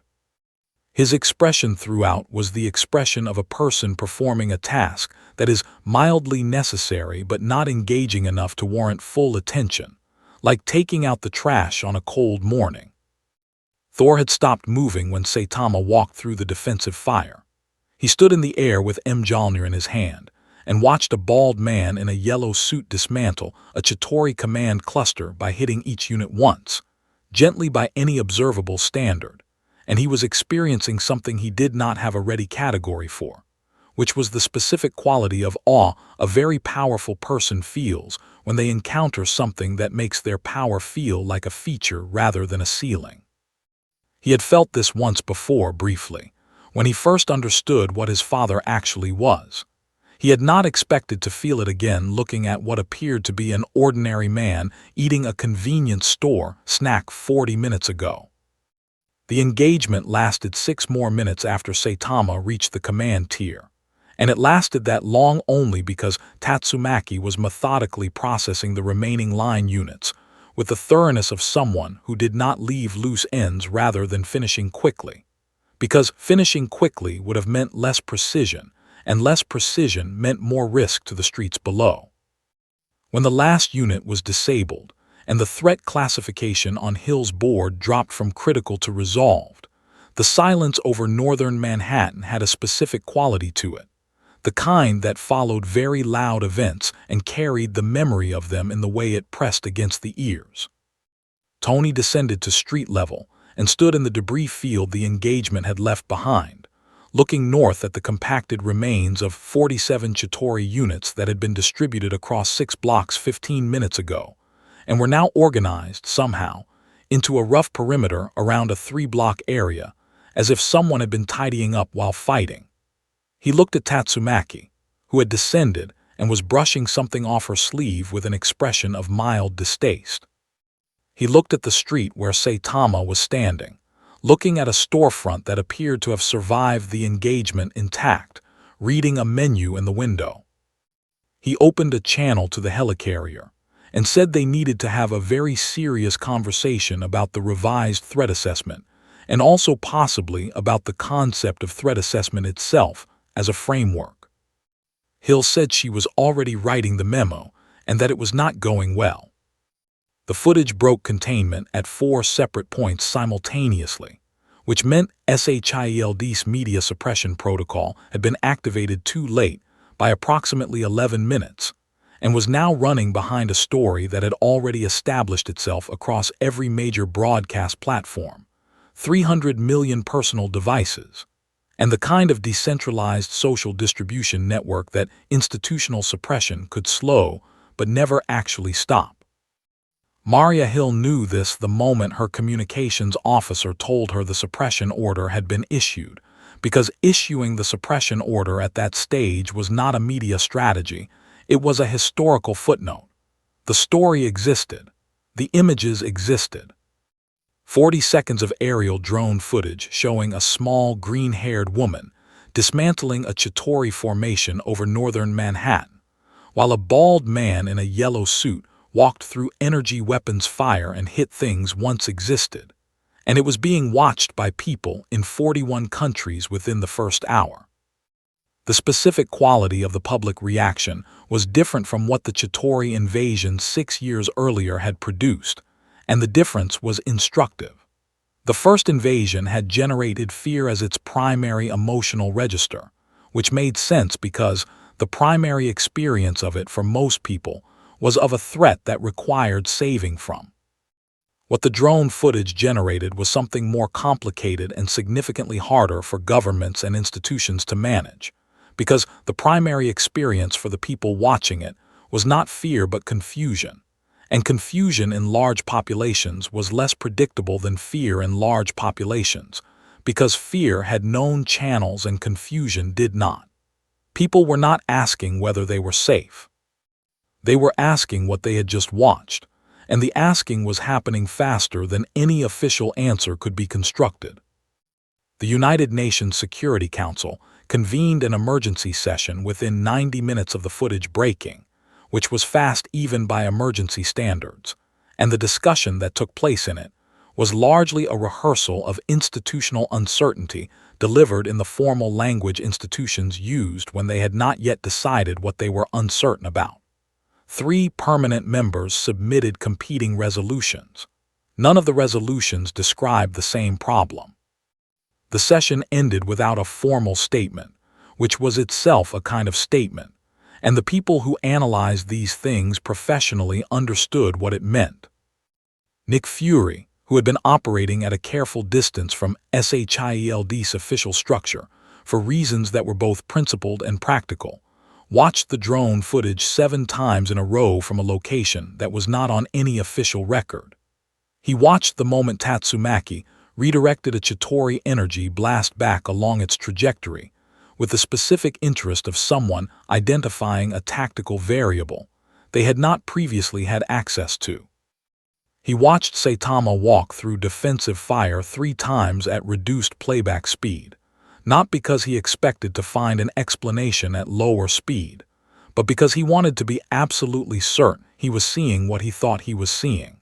His expression throughout was the expression of a person performing a task that is mildly necessary but not engaging enough to warrant full attention, like taking out the trash on a cold morning. Thor had stopped moving when Saitama walked through the defensive fire. He stood in the air with Mjolnir in his hand and watched a bald man in a yellow suit dismantle a Chitauri command cluster by hitting each unit once, gently by any observable standard, and he was experiencing something he did not have a ready category for, which was the specific quality of awe a very powerful person feels when they encounter something that makes their power feel like a feature rather than a ceiling. He had felt this once before, briefly, when he first understood what his father actually was. He had not expected to feel it again looking at what appeared to be an ordinary man eating a convenience store snack 40 minutes ago. The engagement lasted 6 more minutes after Saitama reached the command tier, and it lasted that long only because Tatsumaki was methodically processing the remaining line units with the thoroughness of someone who did not leave loose ends rather than finishing quickly, because finishing quickly would have meant less precision, and less precision meant more risk to the streets below. When the last unit was disabled, and the threat classification on Hill's board dropped from critical to resolved, the silence over northern Manhattan had a specific quality to it, the kind that followed very loud events and carried the memory of them in the way it pressed against the ears. Tony descended to street level and stood in the debris field the engagement had left behind, looking north at the compacted remains of 47 Chitauri units that had been distributed across 6 blocks 15 minutes ago, and were now organized, somehow, into a rough perimeter around a 3-block area, as if someone had been tidying up while fighting. He looked at Tatsumaki, who had descended and was brushing something off her sleeve with an expression of mild distaste. He looked at the street where Saitama was standing, looking at a storefront that appeared to have survived the engagement intact, reading a menu in the window. He opened a channel to the helicarrier and said they needed to have a very serious conversation about the revised threat assessment, and also possibly about the concept of threat assessment itself as a framework. Hill said she was already writing the memo and that it was not going well. The footage broke containment at 4 separate points simultaneously, which meant SHIELD's media suppression protocol had been activated too late by approximately 11 minutes, and was now running behind a story that had already established itself across every major broadcast platform, 300 million personal devices, and the kind of decentralized social distribution network that institutional suppression could slow but never actually stop. Maria Hill knew this the moment her communications officer told her the suppression order had been issued, because issuing the suppression order at that stage was not a media strategy, it was a historical footnote. The story existed. The images existed. 40 seconds of aerial drone footage showing a small green-haired woman dismantling a Chitauri formation over northern Manhattan, while a bald man in a yellow suit walked through energy weapons fire and hit things once existed, and it was being watched by people in 41 countries within the first hour. The specific quality of the public reaction was different from what the Chitauri invasion 6 years earlier had produced, and the difference was instructive. The first invasion had generated fear as its primary emotional register, which made sense because the primary experience of it for most people was of a threat that required saving from. What the drone footage generated was something more complicated and significantly harder for governments and institutions to manage, because the primary experience for the people watching it was not fear but confusion, and confusion in large populations was less predictable than fear in large populations, because fear had known channels and confusion did not. People were not asking whether they were safe. They were asking what they had just watched, and the asking was happening faster than any official answer could be constructed. The United Nations Security Council convened an emergency session within 90 minutes of the footage breaking, which was fast even by emergency standards, and the discussion that took place in it was largely a rehearsal of institutional uncertainty delivered in the formal language institutions used when they had not yet decided what they were uncertain about. 3 permanent members submitted competing resolutions. None of the resolutions described the same problem. The session ended without a formal statement, which was itself a kind of statement, and the people who analyzed these things professionally understood what it meant. Nick Fury, who had been operating at a careful distance from SHIELD's official structure, for reasons that were both principled and practical, watched the drone footage 7 times in a row from a location that was not on any official record. He watched the moment Tatsumaki redirected a Chitauri energy blast back along its trajectory, with the specific interest of someone identifying a tactical variable they had not previously had access to. He watched Saitama walk through defensive fire 3 times at reduced playback speed, not because he expected to find an explanation at lower speed, but because he wanted to be absolutely certain he was seeing what he thought he was seeing.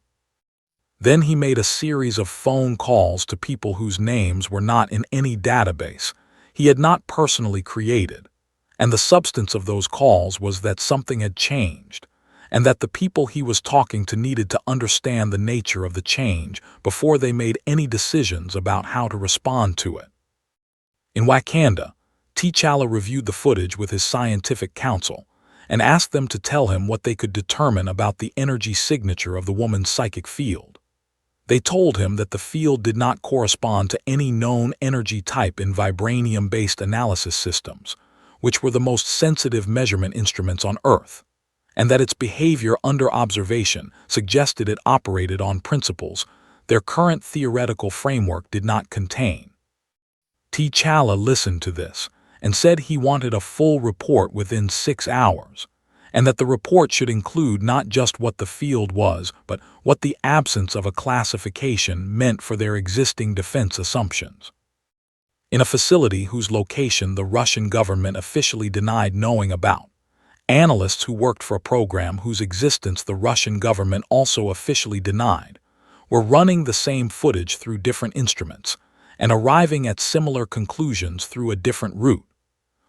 Then he made a series of phone calls to people whose names were not in any database he had not personally created, and the substance of those calls was that something had changed, and that the people he was talking to needed to understand the nature of the change before they made any decisions about how to respond to it. In Wakanda, T'Challa reviewed the footage with his scientific council and asked them to tell him what they could determine about the energy signature of the woman's psychic field. They told him that the field did not correspond to any known energy type in vibranium-based analysis systems, which were the most sensitive measurement instruments on Earth, and that its behavior under observation suggested it operated on principles their current theoretical framework did not contain. T'Challa listened to this and said he wanted a full report within 6 hours, and that the report should include not just what the field was, but what the absence of a classification meant for their existing defense assumptions. In a facility whose location the Russian government officially denied knowing about, analysts who worked for a program whose existence the Russian government also officially denied were running the same footage through different instruments and arriving at similar conclusions through a different route,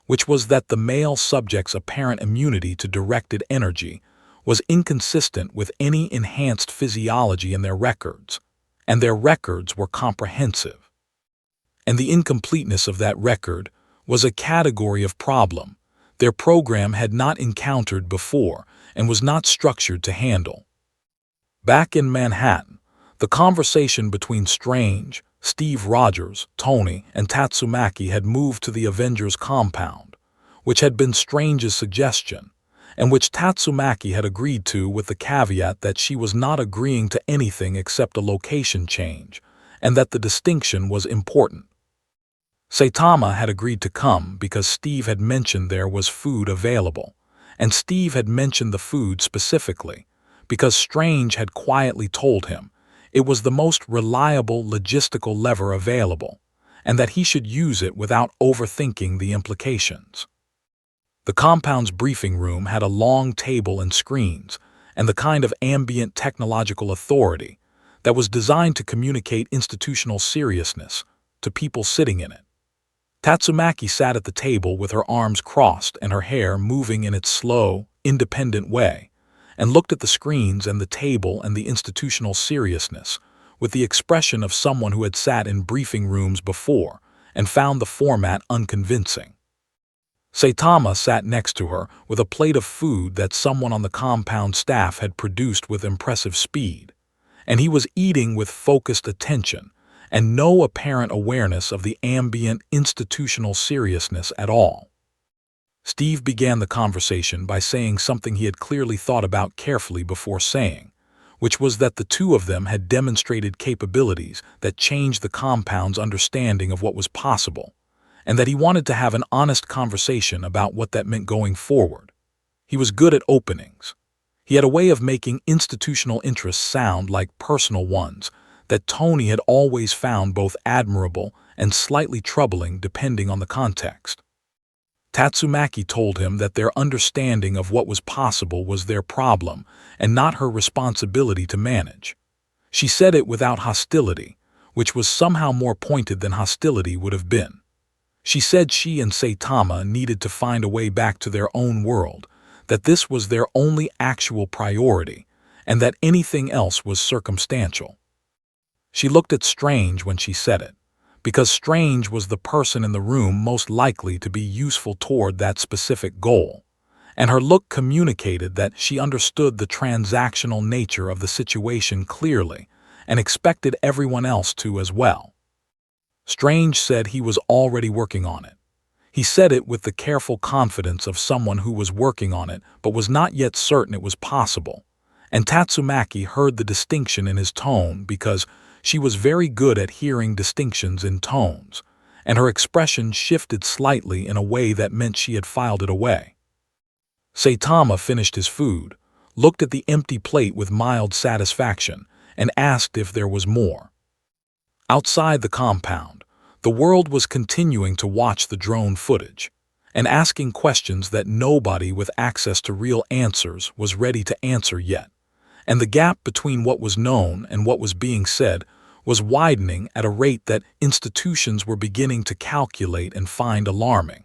which was that the male subject's apparent immunity to directed energy was inconsistent with any enhanced physiology in their records, and their records were comprehensive. And the incompleteness of that record was a category of problem their program had not encountered before and was not structured to handle. Back in Manhattan, the conversation between Strange, Steve Rogers, Tony, and Tatsumaki had moved to the Avengers compound, which had been Strange's suggestion, and which Tatsumaki had agreed to with the caveat that she was not agreeing to anything except a location change, and that the distinction was important. Saitama had agreed to come because Steve had mentioned there was food available, and Steve had mentioned the food specifically because Strange had quietly told him it was the most reliable logistical lever available, and that he should use it without overthinking the implications. The compound's briefing room had a long table and screens, and the kind of ambient technological authority that was designed to communicate institutional seriousness to people sitting in it. Tatsumaki sat at the table with her arms crossed and her hair moving in its slow, independent way, and looked at the screens and the table and the institutional seriousness with the expression of someone who had sat in briefing rooms before and found the format unconvincing. Saitama sat next to her with a plate of food that someone on the compound staff had produced with impressive speed, and he was eating with focused attention and no apparent awareness of the ambient institutional seriousness at all. Steve began the conversation by saying something he had clearly thought about carefully before saying, which was that the two of them had demonstrated capabilities that changed the compound's understanding of what was possible, and that he wanted to have an honest conversation about what that meant going forward. He was good at openings. He had a way of making institutional interests sound like personal ones that Tony had always found both admirable and slightly troubling depending on the context. Tatsumaki told him that their understanding of what was possible was their problem and not her responsibility to manage. She said it without hostility, which was somehow more pointed than hostility would have been. She said she and Saitama needed to find a way back to their own world, that this was their only actual priority, and that anything else was circumstantial. She looked at Strange when she said it, because Strange was the person in the room most likely to be useful toward that specific goal, and her look communicated that she understood the transactional nature of the situation clearly and expected everyone else to as well. Strange said he was already working on it. He said it with the careful confidence of someone who was working on it but was not yet certain it was possible, and Tatsumaki heard the distinction in his tone because she was very good at hearing distinctions in tones, and her expression shifted slightly in a way that meant she had filed it away. Saitama finished his food, looked at the empty plate with mild satisfaction, and asked if there was more. Outside the compound, the world was continuing to watch the drone footage, and asking questions that nobody with access to real answers was ready to answer yet, and the gap between what was known and what was being said was widening at a rate that institutions were beginning to calculate and find alarming.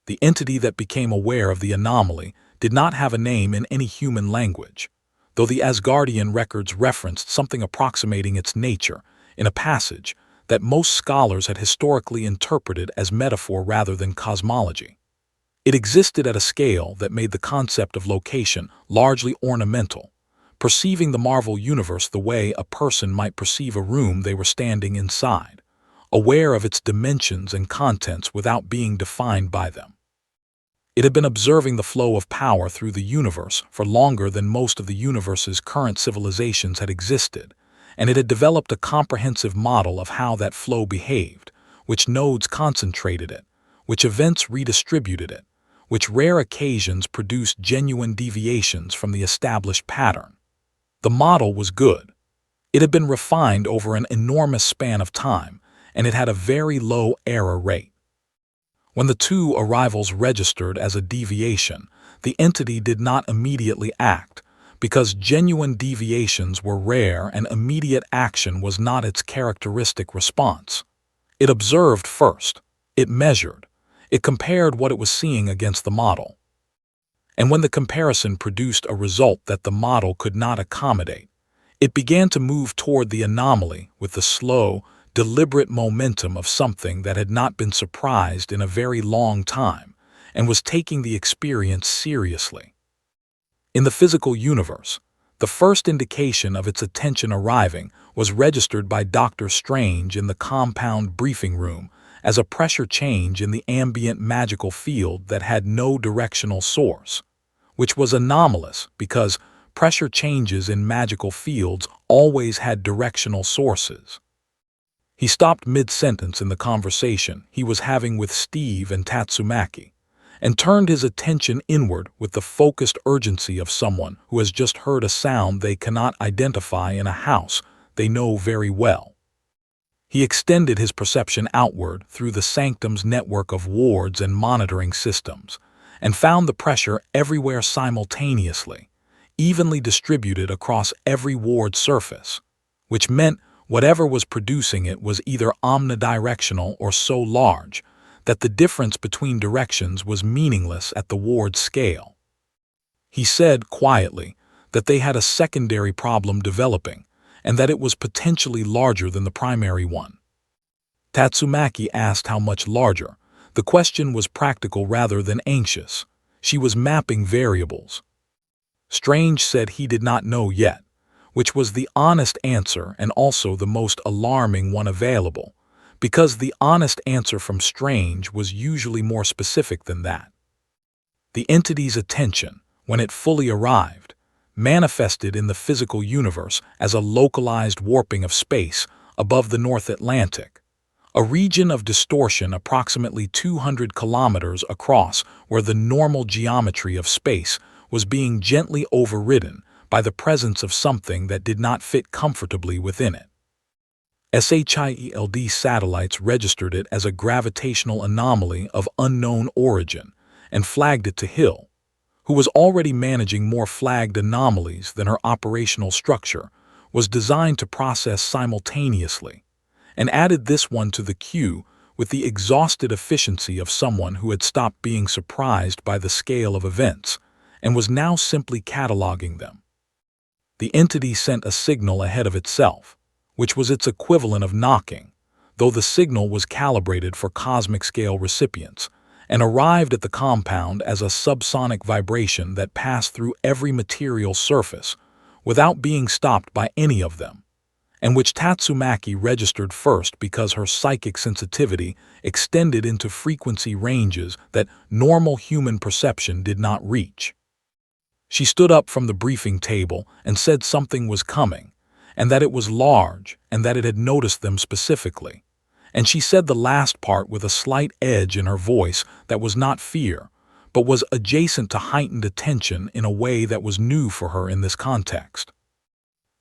The entity that became aware of the anomaly did not have a name in any human language, though the Asgardian records referenced something approximating its nature in a passage that most scholars had historically interpreted as metaphor rather than cosmology. It existed at a scale that made the concept of location largely ornamental, perceiving the Marvel Universe the way a person might perceive a room they were standing inside, aware of its dimensions and contents without being defined by them. It had been observing the flow of power through the universe for longer than most of the universe's current civilizations had existed, and it had developed a comprehensive model of how that flow behaved, which nodes concentrated it, which events redistributed it, which rare occasions produced genuine deviations from the established pattern. The model was good. It had been refined over an enormous span of time, and it had a very low error rate. When the two arrivals registered as a deviation, the entity did not immediately act, because genuine deviations were rare and immediate action was not its characteristic response. It observed first, it measured, it compared what it was seeing against the model. And when the comparison produced a result that the model could not accommodate, it began to move toward the anomaly with the slow, deliberate momentum of something that had not been surprised in a very long time and was taking the experience seriously. In the physical universe, the first indication of its attention arriving was registered by Dr. Strange in the compound briefing room as a pressure change in the ambient magical field that had no directional source, which was anomalous because pressure changes in magical fields always had directional sources. He stopped mid-sentence in the conversation he was having with Steve and Tatsumaki, and turned his attention inward with the focused urgency of someone who has just heard a sound they cannot identify in a house they know very well. He extended his perception outward through the sanctum's network of wards and monitoring systems, and found the pressure everywhere simultaneously, evenly distributed across every ward surface, which meant whatever was producing it was either omnidirectional or so large that the difference between directions was meaningless at the ward scale. He said quietly that they had a secondary problem developing and that it was potentially larger than the primary one. Tatsumaki asked how much larger. The question was practical rather than anxious. She was mapping variables. Strange said he did not know yet, which was the honest answer and also the most alarming one available, because the honest answer from Strange was usually more specific than that. The entity's attention, when it fully arrived, manifested in the physical universe as a localized warping of space above the North Atlantic, a region of distortion approximately 200 kilometers across where the normal geometry of space was being gently overridden by the presence of something that did not fit comfortably within it. SHIELD satellites registered it as a gravitational anomaly of unknown origin and flagged it to Hill, who was already managing more flagged anomalies than her operational structure, was designed to process simultaneously, and added this one to the queue with the exhausted efficiency of someone who had stopped being surprised by the scale of events and was now simply cataloging them. The entity sent a signal ahead of itself, which was its equivalent of knocking, though the signal was calibrated for cosmic scale recipients, and arrived at the compound as a subsonic vibration that passed through every material surface without being stopped by any of them, and which Tatsumaki registered first because her psychic sensitivity extended into frequency ranges that normal human perception did not reach. She stood up from the briefing table and said something was coming, and that it was large, and that it had noticed them specifically. And she said the last part with a slight edge in her voice that was not fear, but was adjacent to heightened attention in a way that was new for her in this context.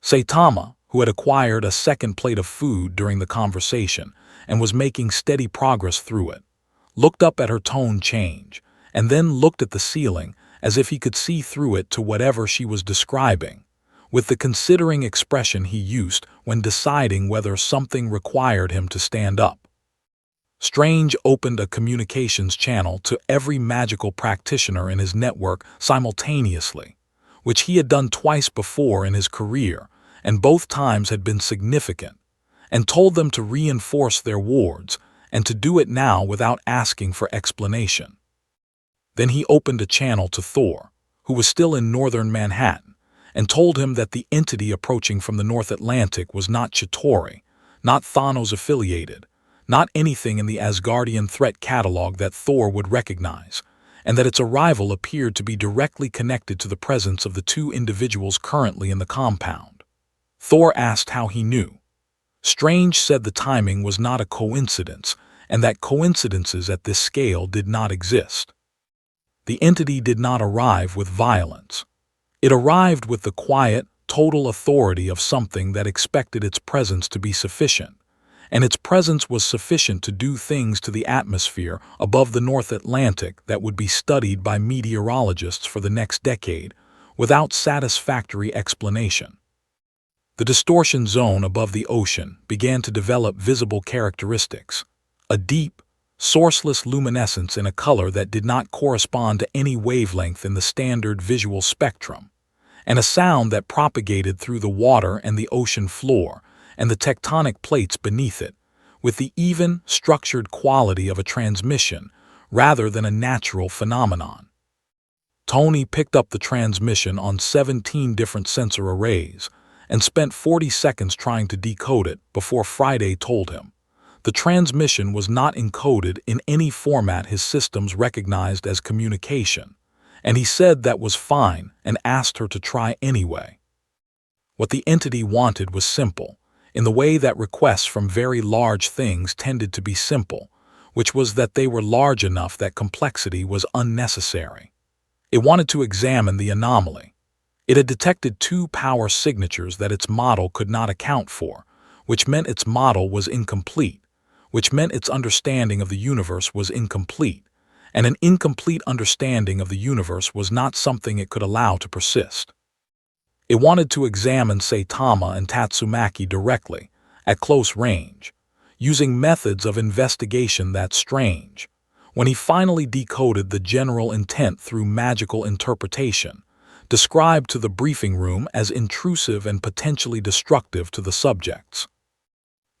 Saitama, who had acquired a second plate of food during the conversation and was making steady progress through it, looked up at her tone change, and then looked at the ceiling as if he could see through it to whatever she was describing, with the considering expression he used when deciding whether something required him to stand up. Strange opened a communications channel to every magical practitioner in his network simultaneously, which he had done twice before in his career, and both times had been significant, and told them to reinforce their wards and to do it now without asking for explanation. Then he opened a channel to Thor, who was still in northern Manhattan, and told him that the entity approaching from the North Atlantic was not Chitauri, not Thanos-affiliated, not anything in the Asgardian threat catalog that Thor would recognize, and that its arrival appeared to be directly connected to the presence of the two individuals currently in the compound. Thor asked how he knew. Strange said the timing was not a coincidence, and that coincidences at this scale did not exist. The entity did not arrive with violence. It arrived with the quiet, total authority of something that expected its presence to be sufficient, and its presence was sufficient to do things to the atmosphere above the North Atlantic that would be studied by meteorologists for the next decade without satisfactory explanation. The distortion zone above the ocean began to develop visible characteristics, a deep, sourceless luminescence in a color that did not correspond to any wavelength in the standard visual spectrum, and a sound that propagated through the water and the ocean floor and the tectonic plates beneath it, with the even, structured quality of a transmission rather than a natural phenomenon. Tony picked up the transmission on 17 different sensor arrays and spent 40 seconds trying to decode it before Friday told him the transmission was not encoded in any format his systems recognized as communication, and he said that was fine and asked her to try anyway. What the entity wanted was simple, in the way that requests from very large things tended to be simple, which was that they were large enough that complexity was unnecessary. It wanted to examine the anomaly. It had detected two power signatures that its model could not account for, which meant its model was incomplete, which meant its understanding of the universe was incomplete, and an incomplete understanding of the universe was not something it could allow to persist. It wanted to examine Saitama and Tatsumaki directly, at close range, using methods of investigation that strange. When he finally decoded the general intent through magical interpretation, described to the briefing room as intrusive and potentially destructive to the subjects.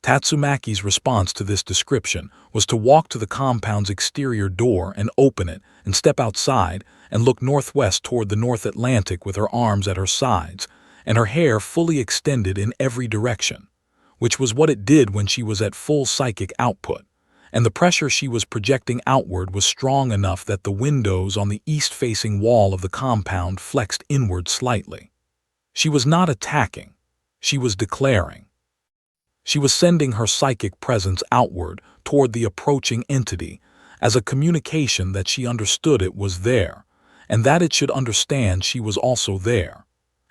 Tatsumaki's response to this description was to walk to the compound's exterior door and open it and step outside and look northwest toward the North Atlantic with her arms at her sides and her hair fully extended in every direction, which was what it did when she was at full psychic output, and the pressure she was projecting outward was strong enough that the windows on the east-facing wall of the compound flexed inward slightly. She was not attacking, she was declaring. She was sending her psychic presence outward toward the approaching entity as a communication that she understood it was there, and that it should understand she was also there,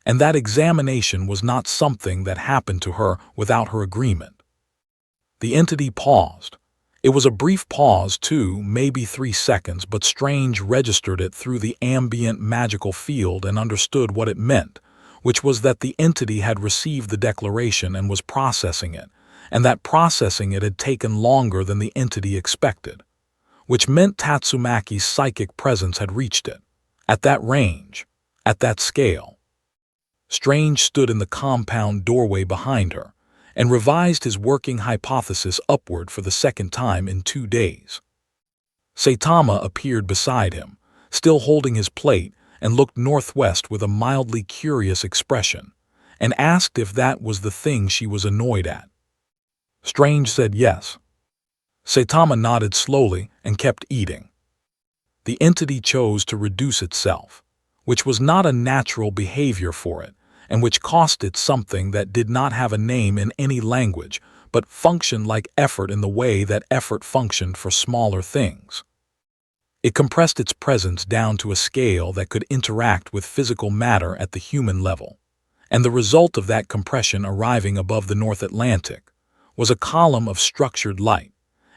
and that examination was not something that happened to her without her agreement. The entity paused. It was a brief pause, 2, maybe 3 seconds, but Strange registered it through the ambient magical field and understood what it meant, which was that the entity had received the declaration and was processing it, and that processing it had taken longer than the entity expected, which meant Tatsumaki's psychic presence had reached it, at that range, at that scale. Strange stood in the compound doorway behind her, and revised his working hypothesis upward for the second time in 2 days. Saitama appeared beside him, still holding his plate, and looked northwest with a mildly curious expression, and asked if that was the thing she was annoyed at. Strange said yes. Saitama nodded slowly and kept eating. The entity chose to reduce itself, which was not a natural behavior for it, and which cost it something that did not have a name in any language, but functioned like effort in the way that effort functioned for smaller things. It compressed its presence down to a scale that could interact with physical matter at the human level, and the result of that compression arriving above the North Atlantic was a column of structured light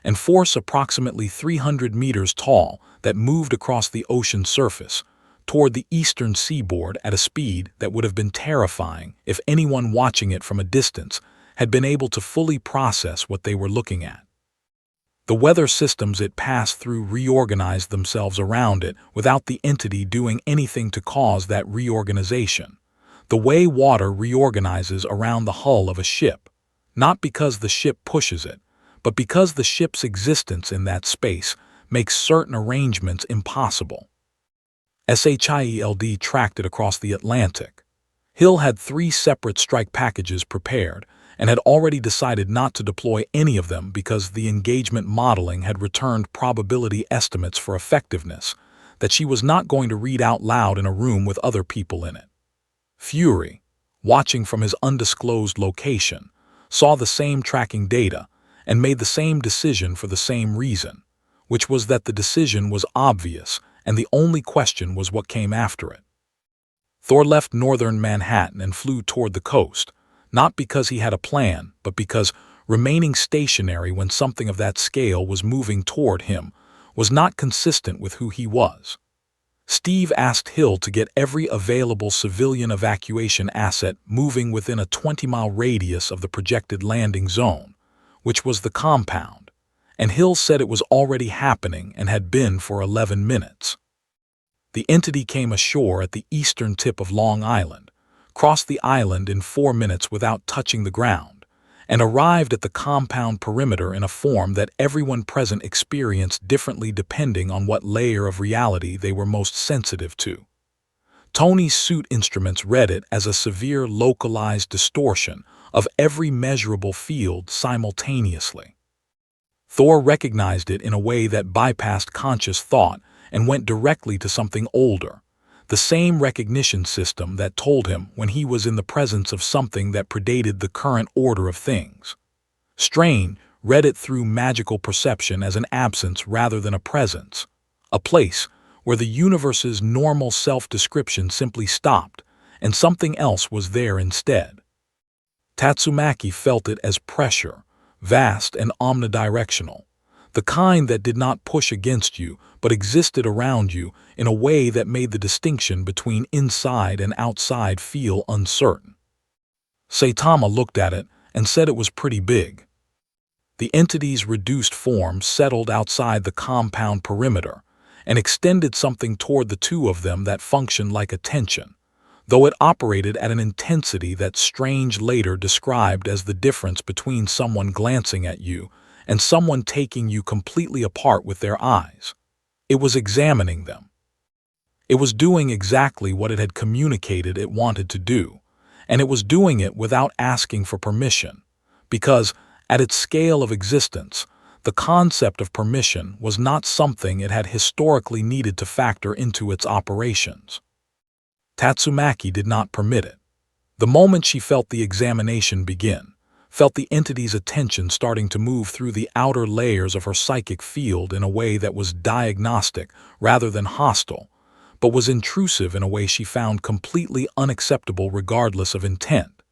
and force approximately 300 meters tall that moved across the ocean surface toward the eastern seaboard at a speed that would have been terrifying if anyone watching it from a distance had been able to fully process what they were looking at. The weather systems it passed through reorganized themselves around it without the entity doing anything to cause that reorganization, the way water reorganizes around the hull of a ship, not because the ship pushes it, but because the ship's existence in that space makes certain arrangements impossible. SHIELD tracked it across the Atlantic. Hill had 3 separate strike packages prepared and had already decided not to deploy any of them because the engagement modeling had returned probability estimates for effectiveness that she was not going to read out loud in a room with other people in it. Fury, watching from his undisclosed location, saw the same tracking data and made the same decision for the same reason, which was that the decision was obvious and the only question was what came after it. Thor left northern Manhattan and flew toward the coast, not because he had a plan, but because remaining stationary when something of that scale was moving toward him was not consistent with who he was. Steve asked Hill to get every available civilian evacuation asset moving within a 20-mile radius of the projected landing zone, which was the compound, and Hill said it was already happening and had been for 11 minutes. The entity came ashore at the eastern tip of Long Island, crossed the island in 4 minutes without touching the ground, and arrived at the compound perimeter in a form that everyone present experienced differently depending on what layer of reality they were most sensitive to. Tony's suit instruments read it as a severe localized distortion of every measurable field simultaneously. Thor recognized it in a way that bypassed conscious thought and went directly to something older, the same recognition system that told him when he was in the presence of something that predated the current order of things. Strain read it through magical perception as an absence rather than a presence, a place where the universe's normal self-description simply stopped and something else was there instead. Tatsumaki felt it as pressure, vast and omnidirectional, the kind that did not push against you but existed around you in a way that made the distinction between inside and outside feel uncertain. Saitama looked at it and said it was pretty big. The entity's reduced form settled outside the compound perimeter and extended something toward the two of them that functioned like a tension, though it operated at an intensity that Strange later described as the difference between someone glancing at you and someone taking you completely apart with their eyes. It was examining them. It was doing exactly what it had communicated it wanted to do, and it was doing it without asking for permission, because, at its scale of existence, the concept of permission was not something it had historically needed to factor into its operations. Tatsumaki did not permit it. The moment she felt the examination begin, felt the entity's attention starting to move through the outer layers of her psychic field in a way that was diagnostic rather than hostile, but was intrusive in a way she found completely unacceptable regardless of intent.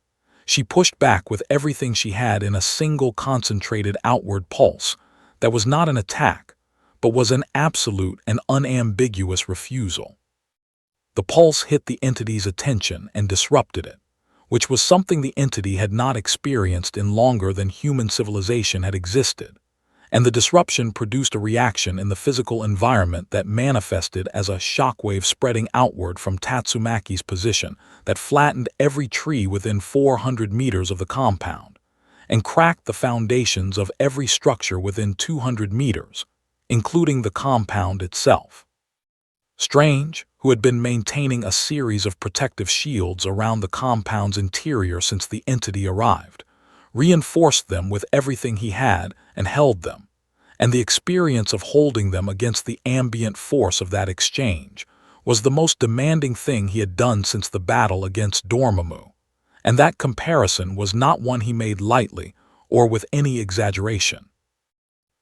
She pushed back with everything she had in a single concentrated outward pulse that was not an attack, but was an absolute and unambiguous refusal. The pulse hit the entity's attention and disrupted it, which was something the entity had not experienced in longer than human civilization had existed, and the disruption produced a reaction in the physical environment that manifested as a shockwave spreading outward from Tatsumaki's position that flattened every tree within 400 meters of the compound, and cracked the foundations of every structure within 200 meters, including the compound itself. Strange, who had been maintaining a series of protective shields around the compound's interior since the entity arrived, reinforced them with everything he had and held them, and the experience of holding them against the ambient force of that exchange was the most demanding thing he had done since the battle against Dormammu, and that comparison was not one he made lightly or with any exaggeration.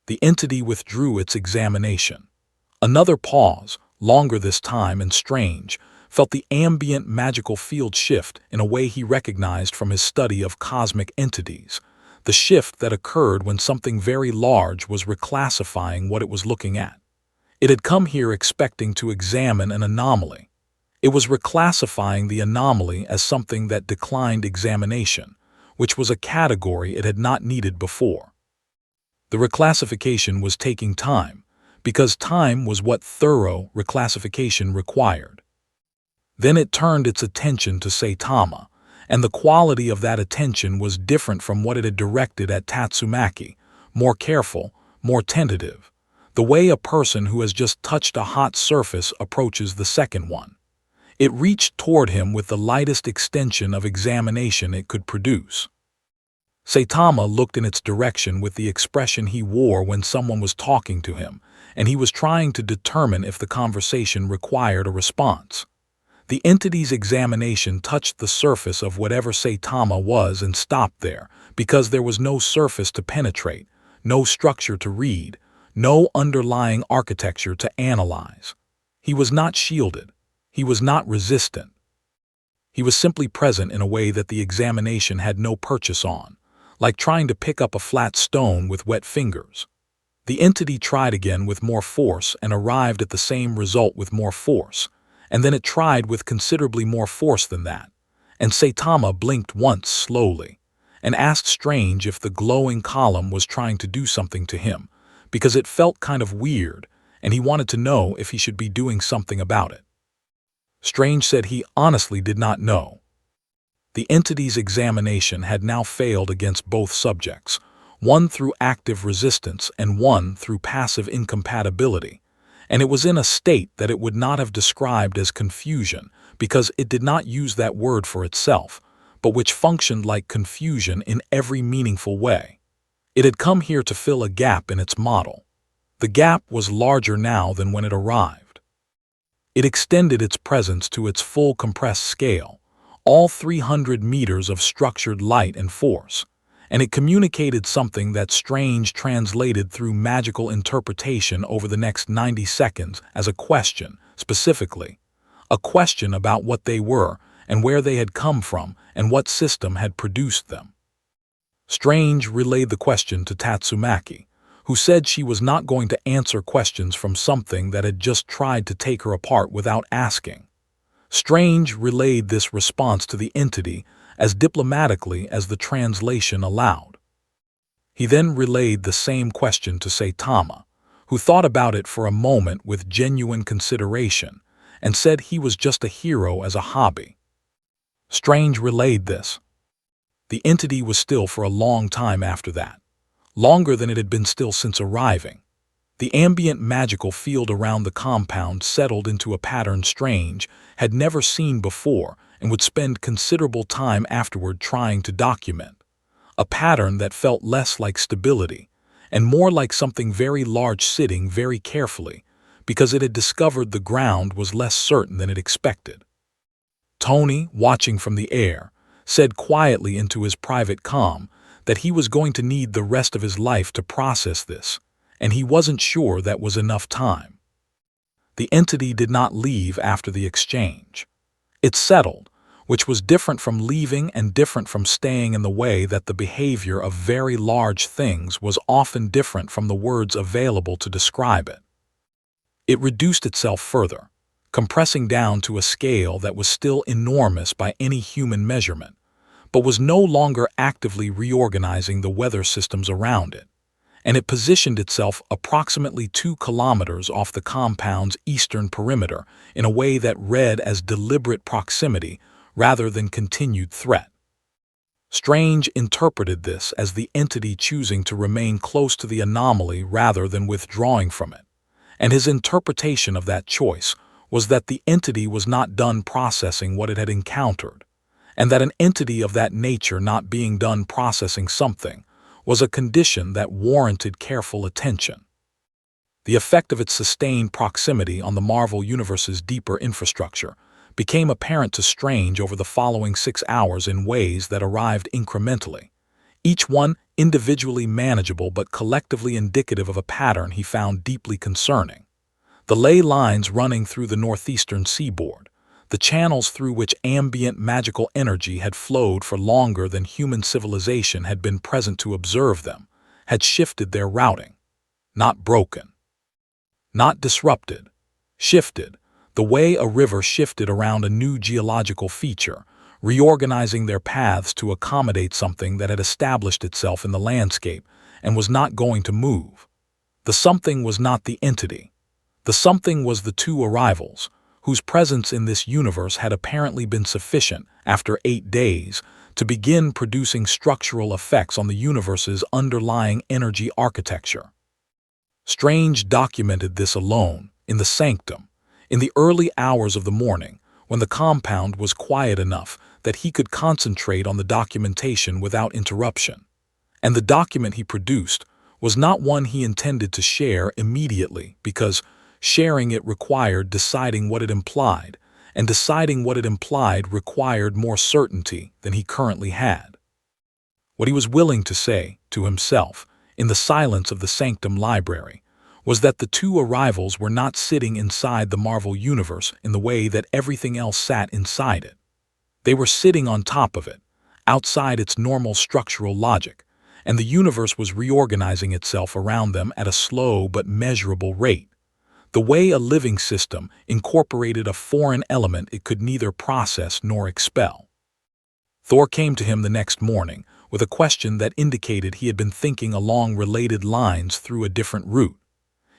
The entity withdrew its examination. Another pause, longer this time and strange, felt the ambient magical field shift in a way he recognized from his study of cosmic entities, the shift that occurred when something very large was reclassifying what it was looking at. It had come here expecting to examine an anomaly. It was reclassifying the anomaly as something that declined examination, which was a category it had not needed before. The reclassification was taking time, because time was what thorough reclassification required. Then it turned its attention to Saitama, and the quality of that attention was different from what it had directed at Tatsumaki, more careful, more tentative, the way a person who has just touched a hot surface approaches the second one. It reached toward him with the lightest extension of examination it could produce. Saitama looked in its direction with the expression he wore when someone was talking to him, and he was trying to determine if the conversation required a response. The entity's examination touched the surface of whatever Saitama was and stopped there, because there was no surface to penetrate, no structure to read, no underlying architecture to analyze. He was not shielded. He was not resistant. He was simply present in a way that the examination had no purchase on, like trying to pick up a flat stone with wet fingers. The entity tried again with more force and arrived at the same result with more force, and then it tried with considerably more force than that, and Saitama blinked once slowly, and asked Strange if the glowing column was trying to do something to him, because it felt kind of weird, and he wanted to know if he should be doing something about it. Strange said he honestly did not know. The entity's examination had now failed against both subjects, one through active resistance and one through passive incompatibility, and it was in a state that it would not have described as confusion because it did not use that word for itself, but which functioned like confusion in every meaningful way. It had come here to fill a gap in its model. The gap was larger now than when it arrived. It extended its presence to its full compressed scale, all 300 meters of structured light and force, and it communicated something that Strange translated through magical interpretation over the next 90 seconds as a question, specifically. A question about what they were and where they had come from and what system had produced them. Strange relayed the question to Tatsumaki, who said she was not going to answer questions from something that had just tried to take her apart without asking. Strange relayed this response to the entity as diplomatically as the translation allowed. He then relayed the same question to Saitama, who thought about it for a moment with genuine consideration and said he was just a hero as a hobby. Strange relayed this. The entity was still for a long time after that, longer than it had been still since arriving. The ambient magical field around the compound settled into a pattern Strange had never seen before and would spend considerable time afterward trying to document. A pattern that felt less like stability and more like something very large sitting very carefully because it had discovered the ground was less certain than it expected. Tony, watching from the air, said quietly into his private comm that he was going to need the rest of his life to process this, and he wasn't sure that was enough time. The entity did not leave after the exchange. It settled, which was different from leaving and different from staying in the way that the behavior of very large things was often different from the words available to describe it. It reduced itself further, compressing down to a scale that was still enormous by any human measurement, but was no longer actively reorganizing the weather systems around it, and it positioned itself approximately 2 kilometers off the compound's eastern perimeter in a way that read as deliberate proximity rather than continued threat. Strange interpreted this as the entity choosing to remain close to the anomaly rather than withdrawing from it, and his interpretation of that choice was that the entity was not done processing what it had encountered, and that an entity of that nature not being done processing something was a condition that warranted careful attention. The effect of its sustained proximity on the Marvel Universe's deeper infrastructure became apparent to Strange over the following 6 hours in ways that arrived incrementally, each one individually manageable but collectively indicative of a pattern he found deeply concerning. The ley lines running through the northeastern seaboard, the channels through which ambient magical energy had flowed for longer than human civilization had been present to observe them, had shifted their routing. Not broken. Not disrupted. Shifted, the way a river shifted around a new geological feature, reorganizing their paths to accommodate something that had established itself in the landscape and was not going to move. The something was not the entity. The something was the 2 arrivals, whose presence in this universe had apparently been sufficient, after 8 days, to begin producing structural effects on the universe's underlying energy architecture. Strange documented this alone, in the sanctum, in the early hours of the morning, when the compound was quiet enough that he could concentrate on the documentation without interruption. And the document he produced was not one he intended to share immediately, because sharing it required deciding what it implied, and deciding what it implied required more certainty than he currently had. What he was willing to say, to himself, in the silence of the Sanctum Library, was that the 2 arrivals were not sitting inside the Marvel Universe in the way that everything else sat inside it. They were sitting on top of it, outside its normal structural logic, and the universe was reorganizing itself around them at a slow but measurable rate, the way a living system incorporated a foreign element it could neither process nor expel. Thor came to him the next morning with a question that indicated he had been thinking along related lines through a different route.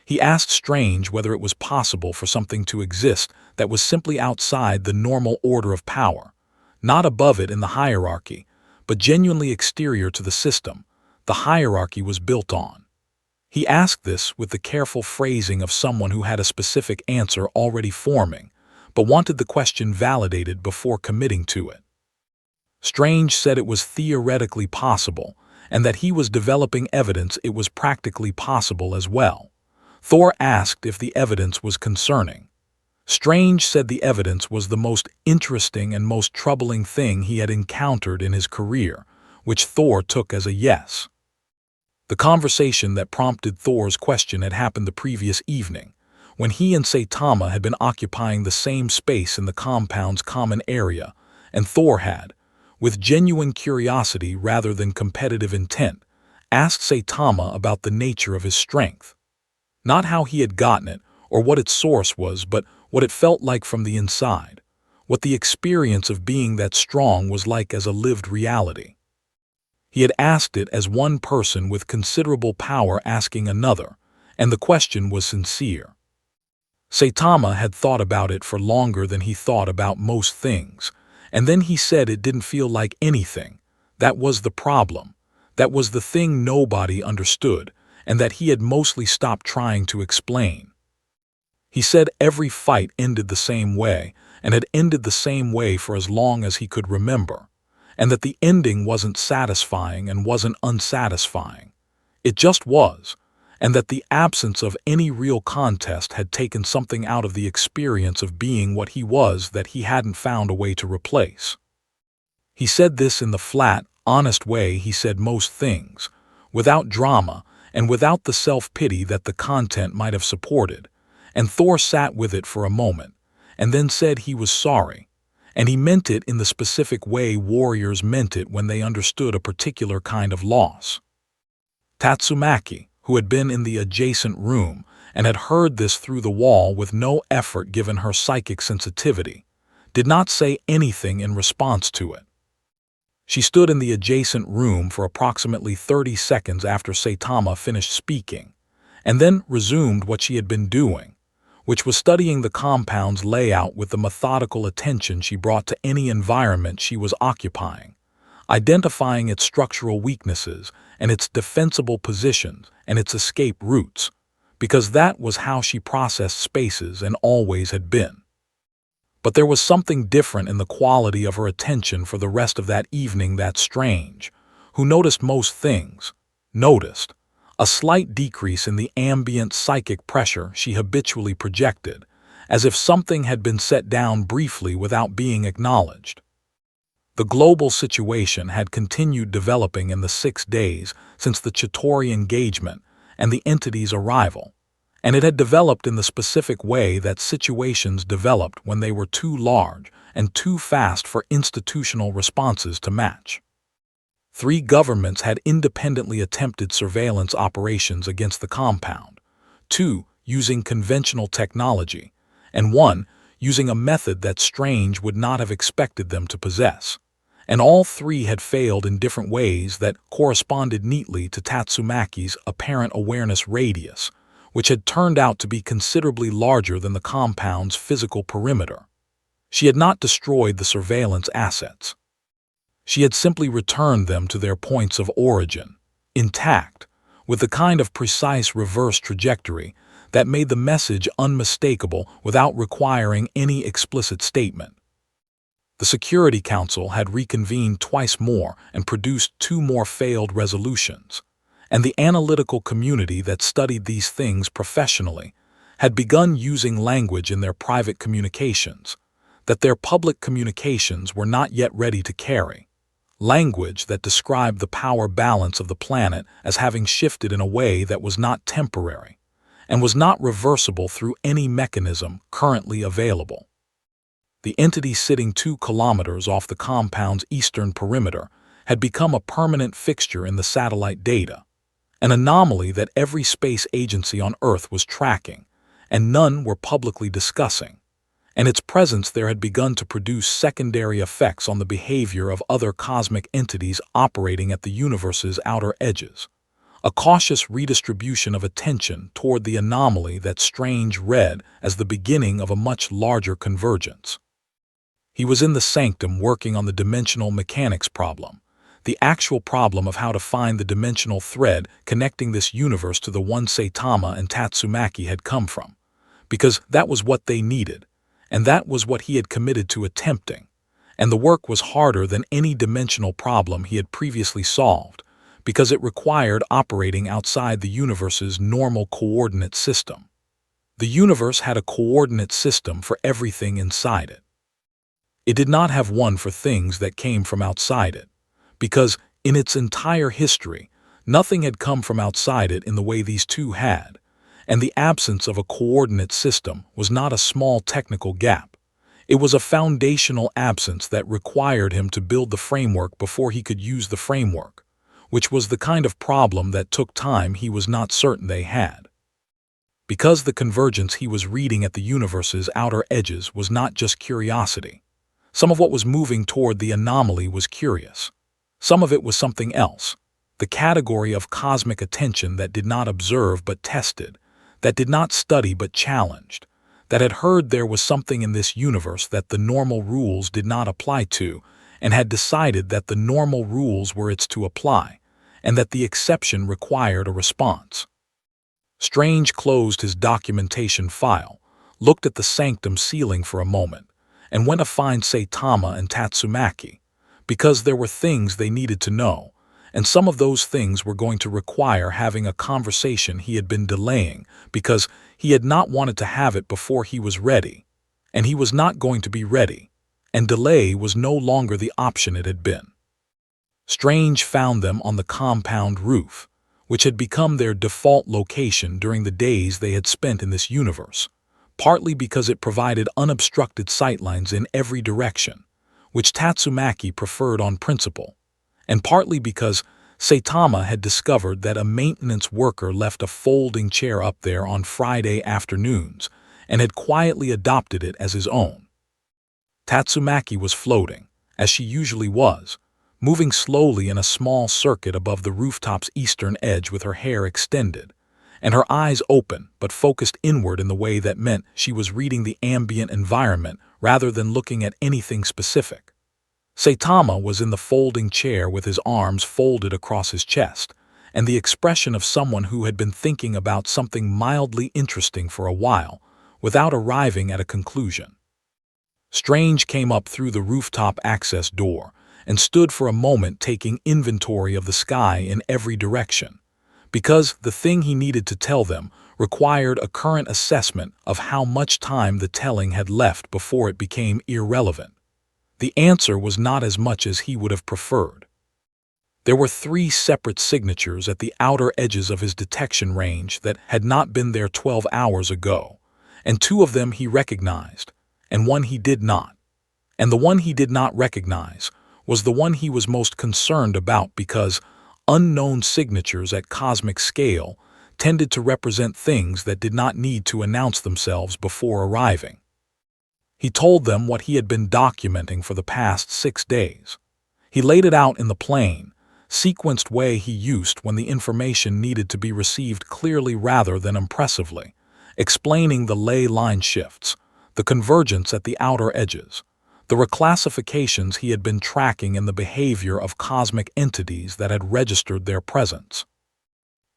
He asked Strange whether it was possible for something to exist that was simply outside the normal order of power, not above it in the hierarchy, but genuinely exterior to the system the hierarchy was built on. He asked this with the careful phrasing of someone who had a specific answer already forming, but wanted the question validated before committing to it. Strange said it was theoretically possible, and that he was developing evidence it was practically possible as well. Thor asked if the evidence was concerning. Strange said the evidence was the most interesting and most troubling thing he had encountered in his career, which Thor took as a yes. The conversation that prompted Thor's question had happened the previous evening, when he and Saitama had been occupying the same space in the compound's common area, and Thor had, with genuine curiosity rather than competitive intent, asked Saitama about the nature of his strength. Not how he had gotten it or what its source was, but what it felt like from the inside, what the experience of being that strong was like as a lived reality. He had asked it as one person with considerable power asking another, and the question was sincere. Saitama had thought about it for longer than he thought about most things, and then he said it didn't feel like anything. That was the problem. That was the thing nobody understood, and that he had mostly stopped trying to explain. He said every fight ended the same way, and had ended the same way for as long as he could remember, and that the ending wasn't satisfying and wasn't unsatisfying. It just was, and that the absence of any real contest had taken something out of the experience of being what he was that he hadn't found a way to replace. He said this in the flat, honest way he said most things, without drama and without the self-pity that the content might have supported, and Thor sat with it for a moment, and then said he was sorry, and he meant it in the specific way warriors meant it when they understood a particular kind of loss. Tatsumaki, who had been in the adjacent room and had heard this through the wall with no effort given her psychic sensitivity, did not say anything in response to it. She stood in the adjacent room for approximately 30 seconds after Saitama finished speaking, and then resumed what she had been doing, which was studying the compound's layout with the methodical attention she brought to any environment she was occupying, identifying its structural weaknesses and its defensible positions and its escape routes, because that was how she processed spaces and always had been. But there was something different in the quality of her attention for the rest of that evening that Strange, who noticed most things, noticed a slight decrease in the ambient psychic pressure she habitually projected, as if something had been set down briefly without being acknowledged. The global situation had continued developing in the 6 days since the Chitauri engagement and the entity's arrival, and it had developed in the specific way that situations developed when they were too large and too fast for institutional responses to match. 3 governments had independently attempted surveillance operations against the compound, 2 using conventional technology, and 1 using a method that Strange would not have expected them to possess. And all 3 had failed in different ways that corresponded neatly to Tatsumaki's apparent awareness radius, which had turned out to be considerably larger than the compound's physical perimeter. She had not destroyed the surveillance assets. She had simply returned them to their points of origin, intact, with the kind of precise reverse trajectory that made the message unmistakable without requiring any explicit statement. The Security Council had reconvened twice more and produced 2 more failed resolutions, and the analytical community that studied these things professionally had begun using language in their private communications that their public communications were not yet ready to carry, language that described the power balance of the planet as having shifted in a way that was not temporary and was not reversible through any mechanism currently available. The entity sitting 2 kilometers off the compound's eastern perimeter had become a permanent fixture in the satellite data, an anomaly that every space agency on Earth was tracking, and none were publicly discussing, and its presence there had begun to produce secondary effects on the behavior of other cosmic entities operating at the universe's outer edges, a cautious redistribution of attention toward the anomaly that Strange read as the beginning of a much larger convergence. He was in the sanctum working on the dimensional mechanics problem, the actual problem of how to find the dimensional thread connecting this universe to the one Saitama and Tatsumaki had come from, because that was what they needed, and that was what he had committed to attempting, and the work was harder than any dimensional problem he had previously solved, because it required operating outside the universe's normal coordinate system. The universe had a coordinate system for everything inside it. It did not have one for things that came from outside it, because in its entire history, nothing had come from outside it in the way these 2 had, and the absence of a coordinate system was not a small technical gap. It was a foundational absence that required him to build the framework before he could use the framework, which was the kind of problem that took time he was not certain they had. Because the convergence he was reading at the universe's outer edges was not just curiosity. Some of what was moving toward the anomaly was curious. Some of it was something else, the category of cosmic attention that did not observe but tested, that did not study but challenged, that had heard there was something in this universe that the normal rules did not apply to, and had decided that the normal rules were its to apply, and that the exception required a response. Strange closed his documentation file, looked at the sanctum ceiling for a moment, and went to find Saitama and Tatsumaki, because there were things they needed to know, and some of those things were going to require having a conversation he had been delaying because he had not wanted to have it before he was ready, and he was not going to be ready, and delay was no longer the option it had been. Strange found them on the compound roof, which had become their default location during the days they had spent in this universe, partly because it provided unobstructed sightlines in every direction, which Tatsumaki preferred on principle, and partly because Saitama had discovered that a maintenance worker left a folding chair up there on Friday afternoons and had quietly adopted it as his own. Tatsumaki was floating, as she usually was, moving slowly in a small circuit above the rooftop's eastern edge with her hair extended, and her eyes open but focused inward in the way that meant she was reading the ambient environment rather than looking at anything specific. Saitama was in the folding chair with his arms folded across his chest, and the expression of someone who had been thinking about something mildly interesting for a while, without arriving at a conclusion. Strange came up through the rooftop access door and stood for a moment taking inventory of the sky in every direction, because the thing he needed to tell them required a current assessment of how much time the telling had left before it became irrelevant. The answer was not as much as he would have preferred. There were 3 separate signatures at the outer edges of his detection range that had not been there 12 hours ago, and 2 of them he recognized, and 1 he did not. And the one he did not recognize was the one he was most concerned about because unknown signatures at cosmic scale tended to represent things that did not need to announce themselves before arriving. He told them what he had been documenting for the past 6 days. He laid it out in the plain, sequenced way he used when the information needed to be received clearly rather than impressively, explaining the ley line shifts, the convergence at the outer edges, the reclassifications he had been tracking in the behavior of cosmic entities that had registered their presence.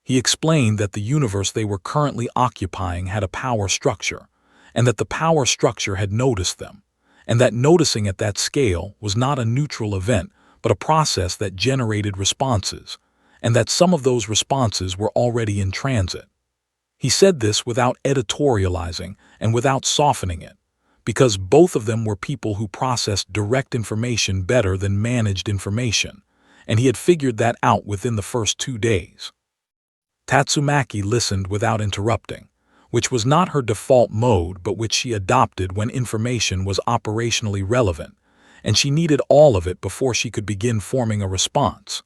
He explained that the universe they were currently occupying had a power structure, and that the power structure had noticed them, and that noticing at that scale was not a neutral event but a process that generated responses, and that some of those responses were already in transit. He said this without editorializing and without softening it, because both of them were people who processed direct information better than managed information, and he had figured that out within the first 2 days. Tatsumaki listened without interrupting, which was not her default mode but which she adopted when information was operationally relevant, and she needed all of it before she could begin forming a response.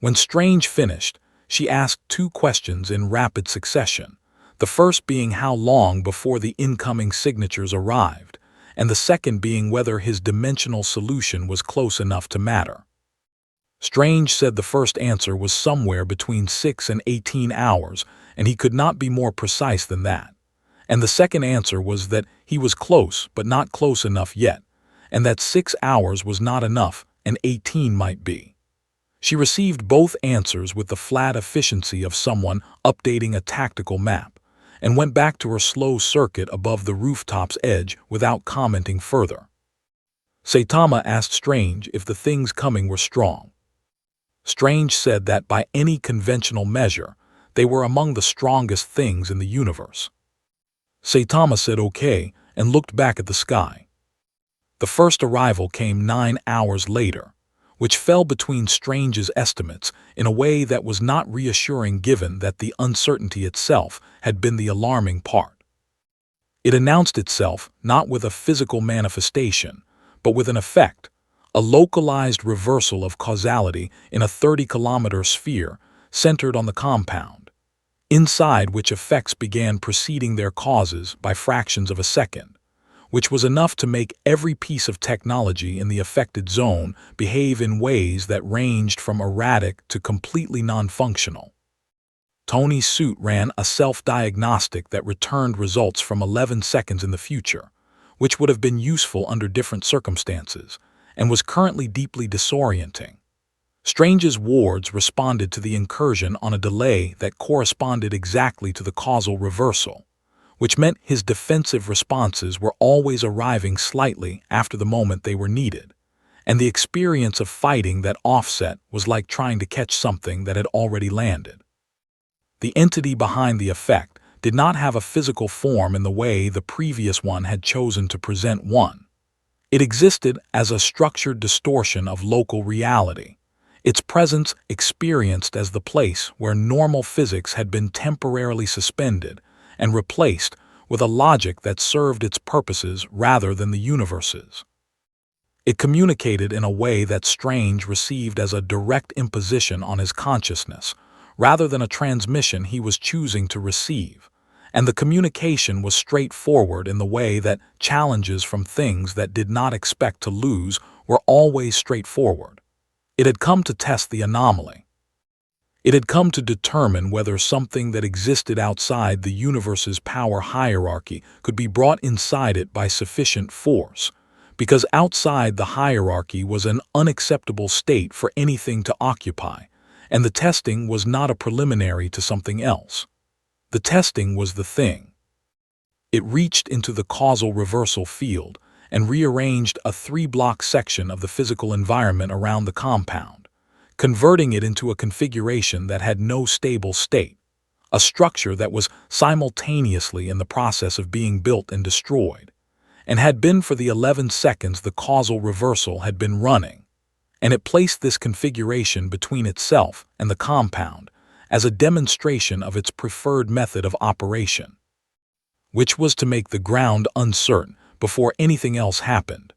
When Strange finished, she asked 2 questions in rapid succession, the first being how long before the incoming signatures arrived, and the second being whether his dimensional solution was close enough to matter. Strange said the first answer was somewhere between 6 and 18 hours, and he could not be more precise than that. And the second answer was that he was close but not close enough yet, and that 6 hours was not enough and 18 might be. She received both answers with the flat efficiency of someone updating a tactical map, and went back to her slow circuit above the rooftop's edge without commenting further. Saitama asked Strange if the things coming were strong. Strange said that by any conventional measure, they were among the strongest things in the universe. Saitama said okay and looked back at the sky. The first arrival came 9 hours later, which fell between Strange's estimates in a way that was not reassuring given that the uncertainty itself had been the alarming part. It announced itself not with a physical manifestation, but with an effect, a localized reversal of causality in a 30-kilometer sphere centered on the compound, inside which effects began preceding their causes by fractions of a second, which was enough to make every piece of technology in the affected zone behave in ways that ranged from erratic to completely non-functional. Tony's suit ran a self-diagnostic that returned results from 11 seconds in the future, which would have been useful under different circumstances, and was currently deeply disorienting. Strange's wards responded to the incursion on a delay that corresponded exactly to the causal reversal, which meant his defensive responses were always arriving slightly after the moment they were needed, and the experience of fighting that offset was like trying to catch something that had already landed. The entity behind the effect did not have a physical form in the way the previous one had chosen to present one. It existed as a structured distortion of local reality, its presence experienced as the place where normal physics had been temporarily suspended and replaced with a logic that served its purposes rather than the universe's. It communicated in a way that Strange received as a direct imposition on his consciousness, rather than a transmission he was choosing to receive. And the communication was straightforward in the way that challenges from things that did not expect to lose were always straightforward. It had come to test the anomaly. It had come to determine whether something that existed outside the universe's power hierarchy could be brought inside it by sufficient force, because outside the hierarchy was an unacceptable state for anything to occupy, and the testing was not a preliminary to something else. The testing was the thing. It reached into the causal reversal field and rearranged a 3-block section of the physical environment around the compound, converting it into a configuration that had no stable state, a structure that was simultaneously in the process of being built and destroyed, and had been for the 11 seconds the causal reversal had been running, and it placed this configuration between itself and the compound as a demonstration of its preferred method of operation, which was to make the ground uncertain before anything else happened.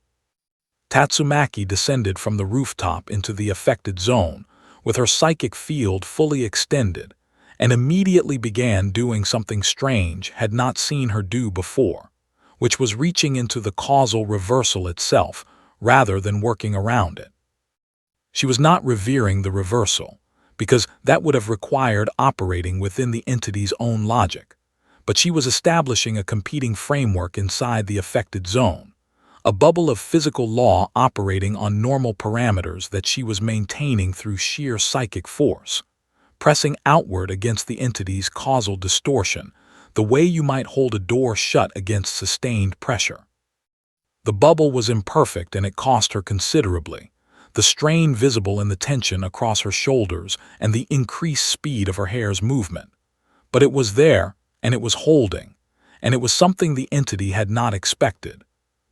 Tatsumaki descended from the rooftop into the affected zone, with her psychic field fully extended, and immediately began doing something Strange had not seen her do before, which was reaching into the causal reversal itself rather than working around it. She was not revering the reversal, because that would have required operating within the entity's own logic, but she was establishing a competing framework inside the affected zone, a bubble of physical law operating on normal parameters that she was maintaining through sheer psychic force, pressing outward against the entity's causal distortion, the way you might hold a door shut against sustained pressure. The bubble was imperfect and it cost her considerably, the strain visible in the tension across her shoulders and the increased speed of her hair's movement. But it was there, and it was holding, and it was something the entity had not expected,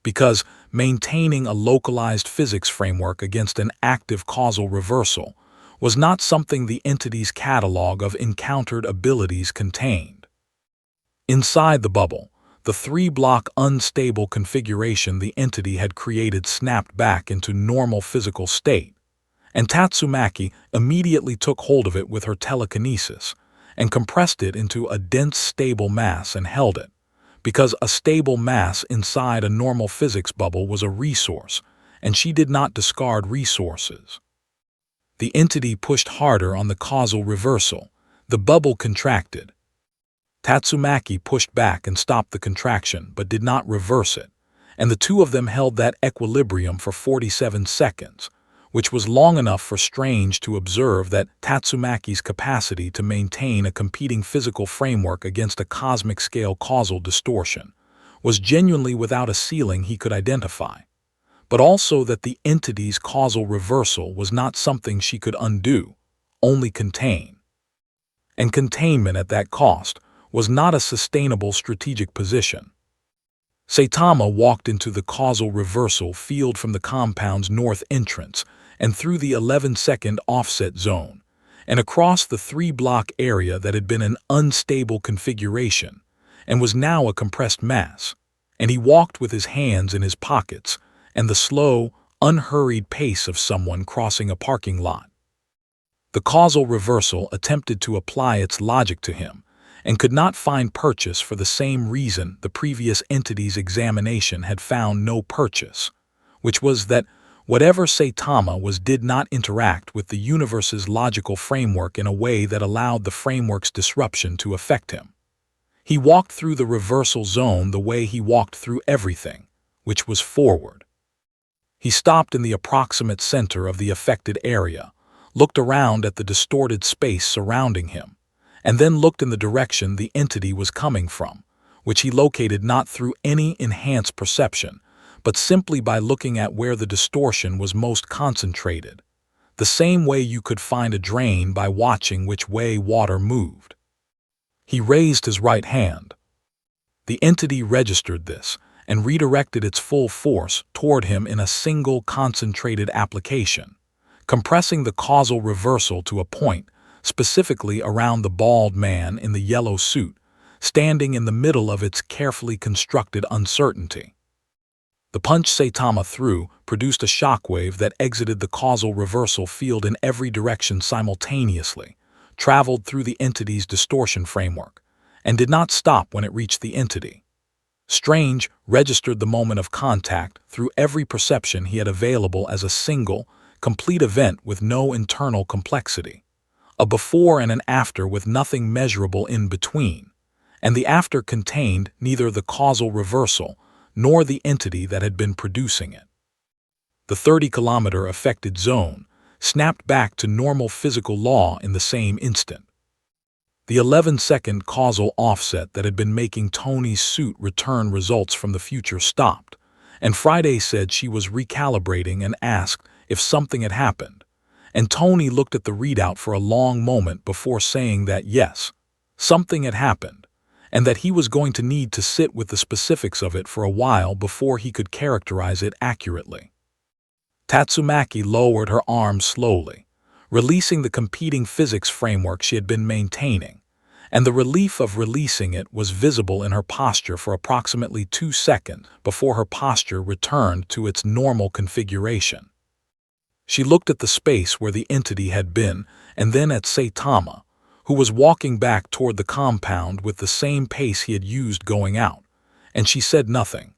because maintaining a localized physics framework against an active causal reversal was not something the entity's catalog of encountered abilities contained. Inside the bubble, the 3-block unstable configuration the entity had created snapped back into normal physical state, and Tatsumaki immediately took hold of it with her telekinesis and compressed it into a dense stable mass and held it, because a stable mass inside a normal physics bubble was a resource, and she did not discard resources. The entity pushed harder on the causal reversal. The bubble contracted. Tatsumaki pushed back and stopped the contraction but did not reverse it, and the two of them held that equilibrium for 47 seconds, which was long enough for Strange to observe that Tatsumaki's capacity to maintain a competing physical framework against a cosmic-scale causal distortion was genuinely without a ceiling he could identify, but also that the entity's causal reversal was not something she could undo, only contain. And containment at that cost was not a sustainable strategic position. Saitama walked into the causal reversal field from the compound's north entrance and through the 11-second offset zone, and across the 3-block area that had been an unstable configuration and was now a compressed mass, and he walked with his hands in his pockets and the slow, unhurried pace of someone crossing a parking lot. The causal reversal attempted to apply its logic to him, and could not find purchase for the same reason the previous entity's examination had found no purchase, which was that whatever Saitama was did not interact with the universe's logical framework in a way that allowed the framework's disruption to affect him. He walked through the reversal zone the way he walked through everything, which was forward. He stopped in the approximate center of the affected area, looked around at the distorted space surrounding him, and then looked in the direction the entity was coming from, which he located not through any enhanced perception, but simply by looking at where the distortion was most concentrated, the same way you could find a drain by watching which way water moved. He raised his right hand. The entity registered this and redirected its full force toward him in a single concentrated application, compressing the causal reversal to a point specifically around the bald man in the yellow suit, standing in the middle of its carefully constructed uncertainty. The punch Saitama threw produced a shockwave that exited the causal reversal field in every direction simultaneously, traveled through the entity's distortion framework, and did not stop when it reached the entity. Strange registered the moment of contact through every perception he had available as a single, complete event with no internal complexity, a before and an after with nothing measurable in between, and the after contained neither the causal reversal nor the entity that had been producing it. The 30-kilometer affected zone snapped back to normal physical law in the same instant. The 11-second causal offset that had been making Tony's suit return results from the future stopped, and Friday said she was recalibrating and asked if something had happened, and Tony looked at the readout for a long moment before saying that yes, something had happened, and that he was going to need to sit with the specifics of it for a while before he could characterize it accurately. Tatsumaki lowered her arms slowly, releasing the competing physics framework she had been maintaining, and the relief of releasing it was visible in her posture for approximately 2 seconds before her posture returned to its normal configuration. She looked at the space where the entity had been and then at Saitama, who was walking back toward the compound with the same pace he had used going out, and she said nothing,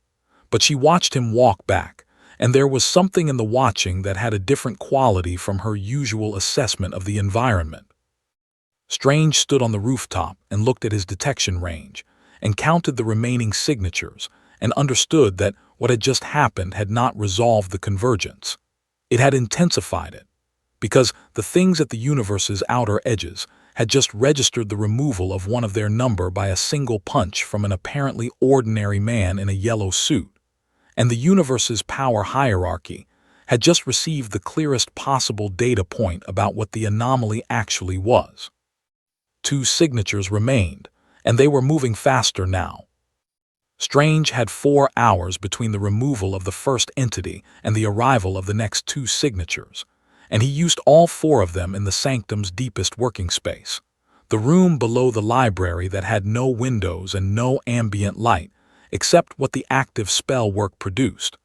but she watched him walk back, and there was something in the watching that had a different quality from her usual assessment of the environment. Strange stood on the rooftop and looked at his detection range, and counted the remaining signatures, and understood that what had just happened had not resolved the convergence. It had intensified it, because the things at the universe's outer edges had just registered the removal of one of their number by a single punch from an apparently ordinary man in a yellow suit, and the universe's power hierarchy had just received the clearest possible data point about what the anomaly actually was. 2 signatures remained, and they were moving faster now. Strange had 4 hours between the removal of the first entity and the arrival of the next 2 signatures, and he used all 4 of them in the sanctum's deepest working space, the room below the library that had no windows and no ambient light except what the active spell work produced,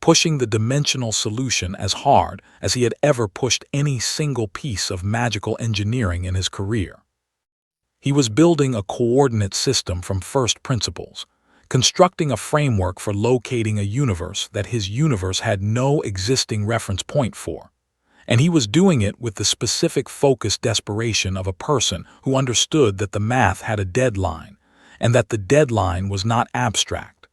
pushing the dimensional solution as hard as he had ever pushed any single piece of magical engineering in his career. He was building a coordinate system from first principles, constructing a framework for locating a universe that his universe had no existing reference point for, and he was doing it with the specific focused desperation of a person who understood that the math had a deadline, and that the deadline was not abstract.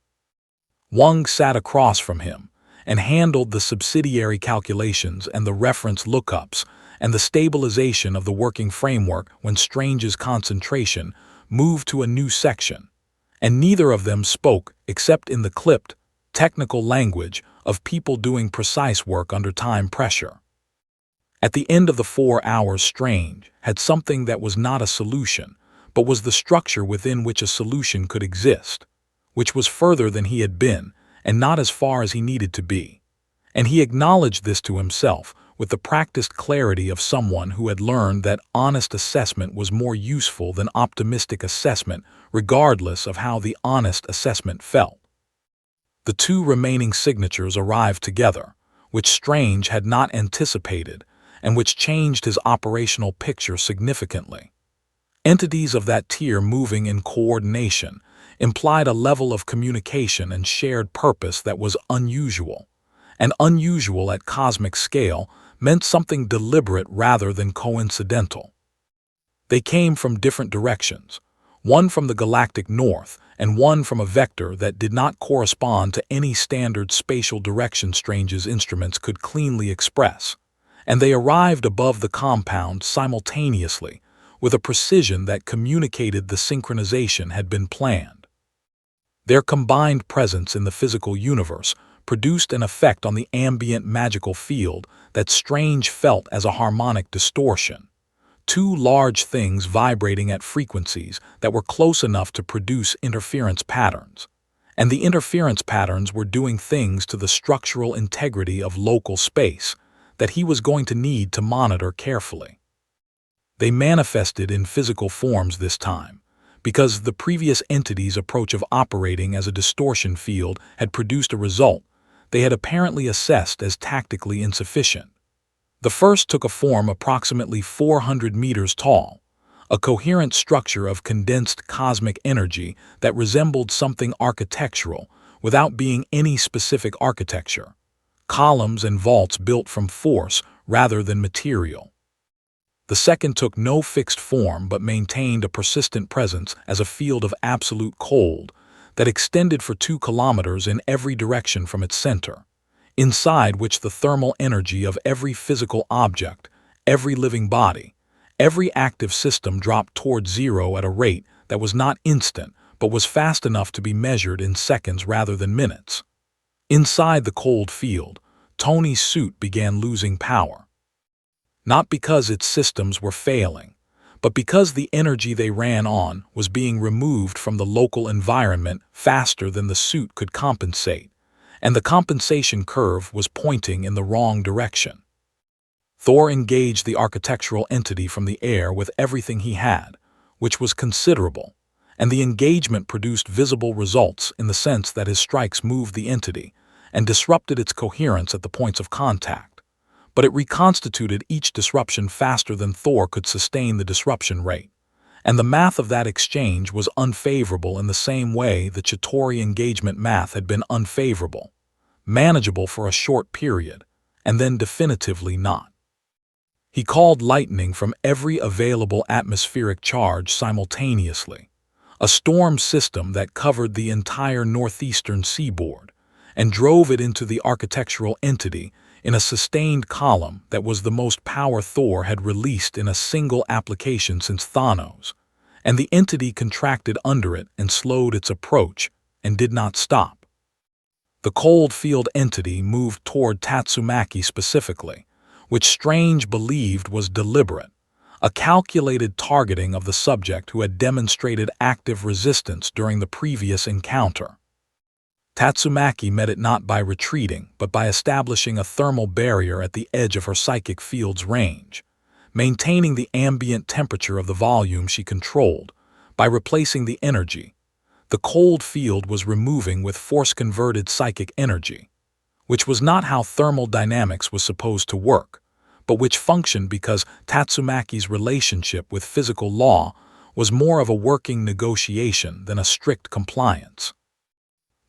Wang sat across from him and handled the subsidiary calculations and the reference lookups and the stabilization of the working framework when Strange's concentration moved to a new section, and neither of them spoke except in the clipped, technical language of people doing precise work under time pressure. At the end of the 4 hours, Strange had something that was not a solution, but was the structure within which a solution could exist, which was further than he had been and not as far as he needed to be. And he acknowledged this to himself with the practiced clarity of someone who had learned that honest assessment was more useful than optimistic assessment, regardless of how the honest assessment felt. The 2 remaining signatures arrived together, which Strange had not anticipated and which changed his operational picture significantly. Entities of that tier moving in coordination implied a level of communication and shared purpose that was unusual, and unusual at cosmic scale meant something deliberate rather than coincidental. They came from different directions, one from the galactic north and one from a vector that did not correspond to any standard spatial direction Strange's instruments could cleanly express, and they arrived above the compound simultaneously with a precision that communicated the synchronization had been planned. Their combined presence in the physical universe produced an effect on the ambient magical field that Strange felt as a harmonic distortion, 2 large things vibrating at frequencies that were close enough to produce interference patterns, and the interference patterns were doing things to the structural integrity of local space that he was going to need to monitor carefully. They manifested in physical forms this time, because the previous entity's approach of operating as a distortion field had produced a result they had apparently assessed as tactically insufficient. The first took a form approximately 400 meters tall, a coherent structure of condensed cosmic energy that resembled something architectural without being any specific architecture, columns and vaults built from force rather than material. The second took no fixed form but maintained a persistent presence as a field of absolute cold that extended for 2 kilometers in every direction from its center, inside which the thermal energy of every physical object, every living body, every active system dropped toward zero at a rate that was not instant but was fast enough to be measured in seconds rather than minutes. Inside the cold field, Tony's suit began losing power. Not because its systems were failing, but because the energy they ran on was being removed from the local environment faster than the suit could compensate, and the compensation curve was pointing in the wrong direction. Thor engaged the architectural entity from the air with everything he had, which was considerable, and the engagement produced visible results in the sense that his strikes moved the entity and disrupted its coherence at the points of contact. But it reconstituted each disruption faster than Thor could sustain the disruption rate, and the math of that exchange was unfavorable in the same way the Chitauri engagement math had been unfavorable, manageable for a short period, and then definitively not. He called lightning from every available atmospheric charge simultaneously, a storm system that covered the entire northeastern seaboard, and drove it into the architectural entity in a sustained column that was the most power Thor had released in a single application since Thanos, and the entity contracted under it and slowed its approach and did not stop. The cold field entity moved toward Tatsumaki specifically, which Strange believed was deliberate, a calculated targeting of the subject who had demonstrated active resistance during the previous encounter. Tatsumaki met it not by retreating, but by establishing a thermal barrier at the edge of her psychic field's range, maintaining the ambient temperature of the volume she controlled. By replacing the energy, the cold field was removing with force-converted psychic energy, which was not how thermal dynamics was supposed to work, but which functioned because Tatsumaki's relationship with physical law was more of a working negotiation than a strict compliance.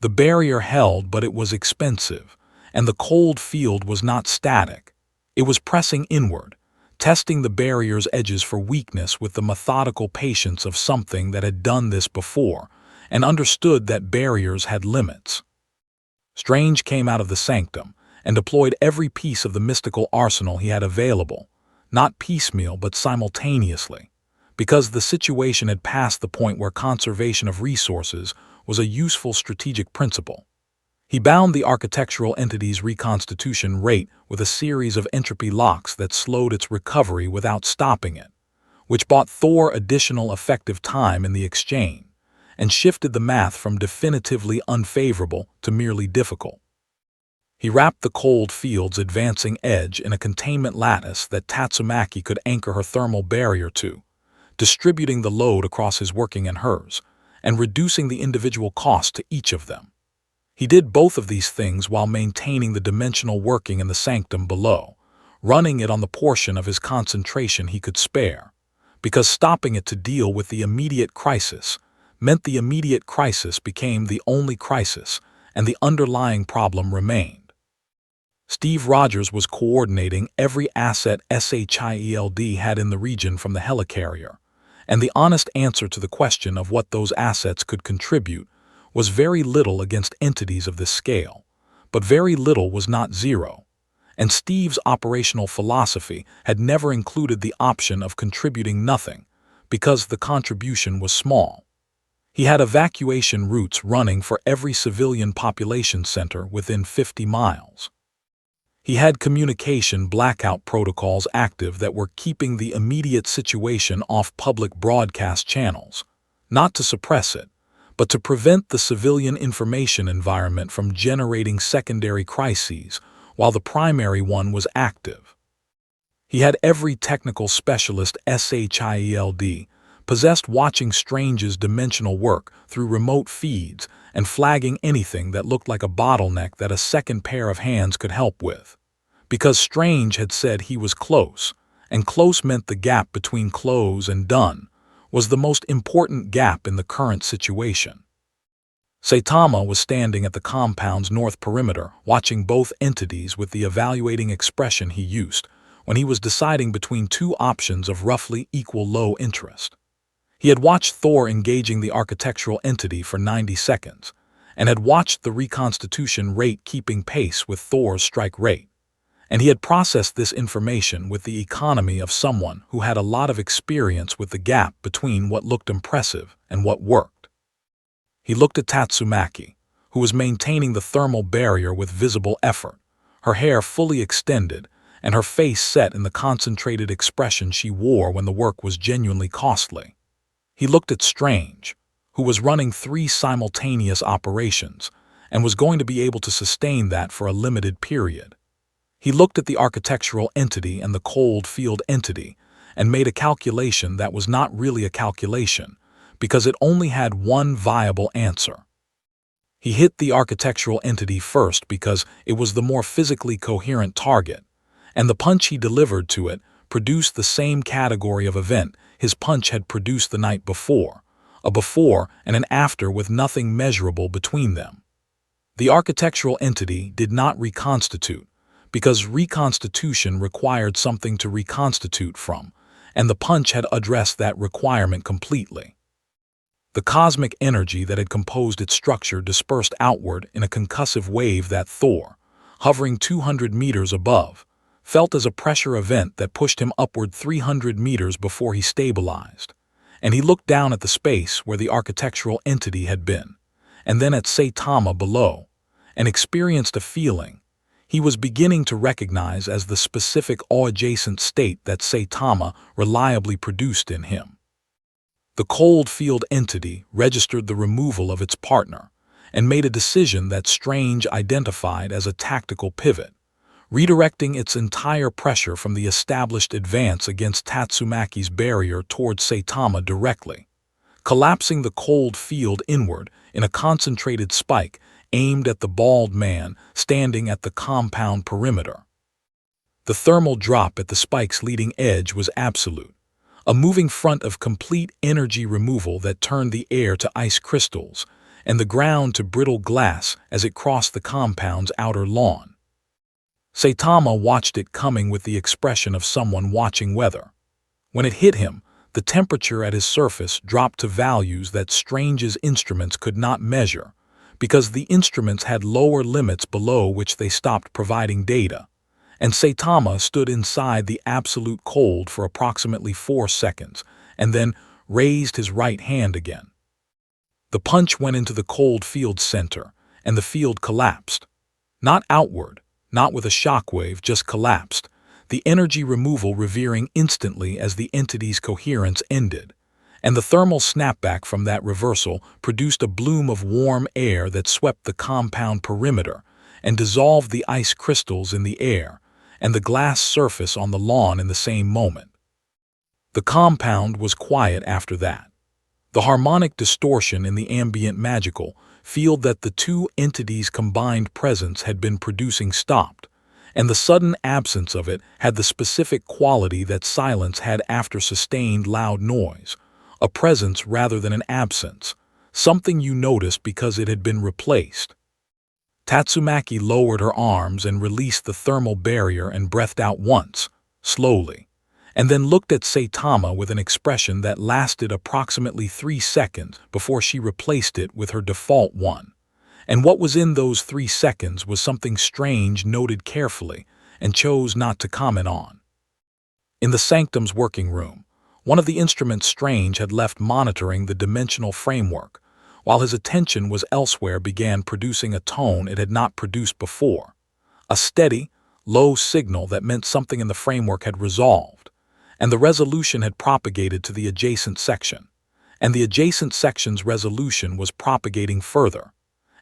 The barrier held, but it was expensive, and the cold field was not static. It was pressing inward, testing the barrier's edges for weakness with the methodical patience of something that had done this before and understood that barriers had limits. Strange came out of the sanctum and deployed every piece of the mystical arsenal he had available, not piecemeal but simultaneously, because the situation had passed the point where conservation of resources was a useful strategic principle. He bound the architectural entity's reconstitution rate with a series of entropy locks that slowed its recovery without stopping it, which bought Thor additional effective time in the exchange, and shifted the math from definitively unfavorable to merely difficult. He wrapped the cold field's advancing edge in a containment lattice that Tatsumaki could anchor her thermal barrier to, distributing the load across his working and hers, and reducing the individual cost to each of them. He did both of these things while maintaining the dimensional working in the sanctum below, running it on the portion of his concentration he could spare, because stopping it to deal with the immediate crisis meant the immediate crisis became the only crisis and the underlying problem remained. Rogers was coordinating every asset SHIELD had in the region from the helicarrier, and the honest answer to the question of what those assets could contribute was very little against entities of this scale, but very little was not zero, and Steve's operational philosophy had never included the option of contributing nothing, because the contribution was small. He had evacuation routes running for every civilian population center within 50 miles. He had communication blackout protocols active that were keeping the immediate situation off public broadcast channels, not to suppress it, but to prevent the civilian information environment from generating secondary crises while the primary one was active. He had every technical specialist SHIELD possessed watching Strange's dimensional work through remote feeds and flagging anything that looked like a bottleneck that a second pair of hands could help with. Because Strange had said he was close, and close meant the gap between close and done was the most important gap in the current situation. Saitama was standing at the compound's north perimeter, watching both entities with the evaluating expression he used when he was deciding between two options of roughly equal low interest. He had watched Thor engaging the architectural entity for 90 seconds, and had watched the reconstitution rate keeping pace with Thor's strike rate, and he had processed this information with the economy of someone who had a lot of experience with the gap between what looked impressive and what worked. He looked at Tatsumaki, who was maintaining the thermal barrier with visible effort, her hair fully extended and her face set in the concentrated expression she wore when the work was genuinely costly. He looked at Strange, who was running 3 simultaneous operations and was going to be able to sustain that for a limited period. He looked at the architectural entity and the cold field entity and made a calculation that was not really a calculation, because it only had one viable answer. He hit the architectural entity first because it was the more physically coherent target, and the punch he delivered to it produced the same category of event his punch had produced the night before, a before and an after with nothing measurable between them. The architectural entity did not reconstitute, because reconstitution required something to reconstitute from, and the punch had addressed that requirement completely. The cosmic energy that had composed its structure dispersed outward in a concussive wave that Thor, hovering 200 meters above, felt as a pressure event that pushed him upward 300 meters before he stabilized, and he looked down at the space where the architectural entity had been, and then at Saitama below, and experienced a feeling he was beginning to recognize as the specific awe-adjacent state that Saitama reliably produced in him. The cold field entity registered the removal of its partner and made a decision that Strange identified as a tactical pivot, redirecting its entire pressure from the established advance against Tatsumaki's barrier towards Saitama directly, collapsing the cold field inward in a concentrated spike aimed at the bald man standing at the compound perimeter. The thermal drop at the spike's leading edge was absolute, a moving front of complete energy removal that turned the air to ice crystals and the ground to brittle glass as it crossed the compound's outer lawn. Saitama watched it coming with the expression of someone watching weather. When it hit him, the temperature at his surface dropped to values that Strange's instruments could not measure, because the instruments had lower limits below which they stopped providing data, and Saitama stood inside the absolute cold for approximately 4 seconds and then raised his right hand again. The punch went into the cold field center, and the field collapsed. Not outward, not with a shockwave, just collapsed, the energy removal revering instantly as the entity's coherence ended, and the thermal snapback from that reversal produced a bloom of warm air that swept the compound perimeter and dissolved the ice crystals in the air and the glass surface on the lawn in the same moment. The compound was quiet after that. The harmonic distortion in the ambient magical field that the two entities' combined presence had been producing stopped, and the sudden absence of it had the specific quality that silence had after sustained loud noise, a presence rather than an absence, something you noticed because it had been replaced. Tatsumaki lowered her arms and released the thermal barrier and breathed out once, slowly, and then looked at Saitama with an expression that lasted approximately 3 seconds before she replaced it with her default one. And what was in those 3 seconds was something Strange noted carefully and chose not to comment on. In the Sanctum's working room, one of the instruments Strange had left monitoring the dimensional framework, while his attention was elsewhere, began producing a tone it had not produced before, a steady, low signal that meant something in the framework had resolved, and the resolution had propagated to the adjacent section, and the adjacent section's resolution was propagating further,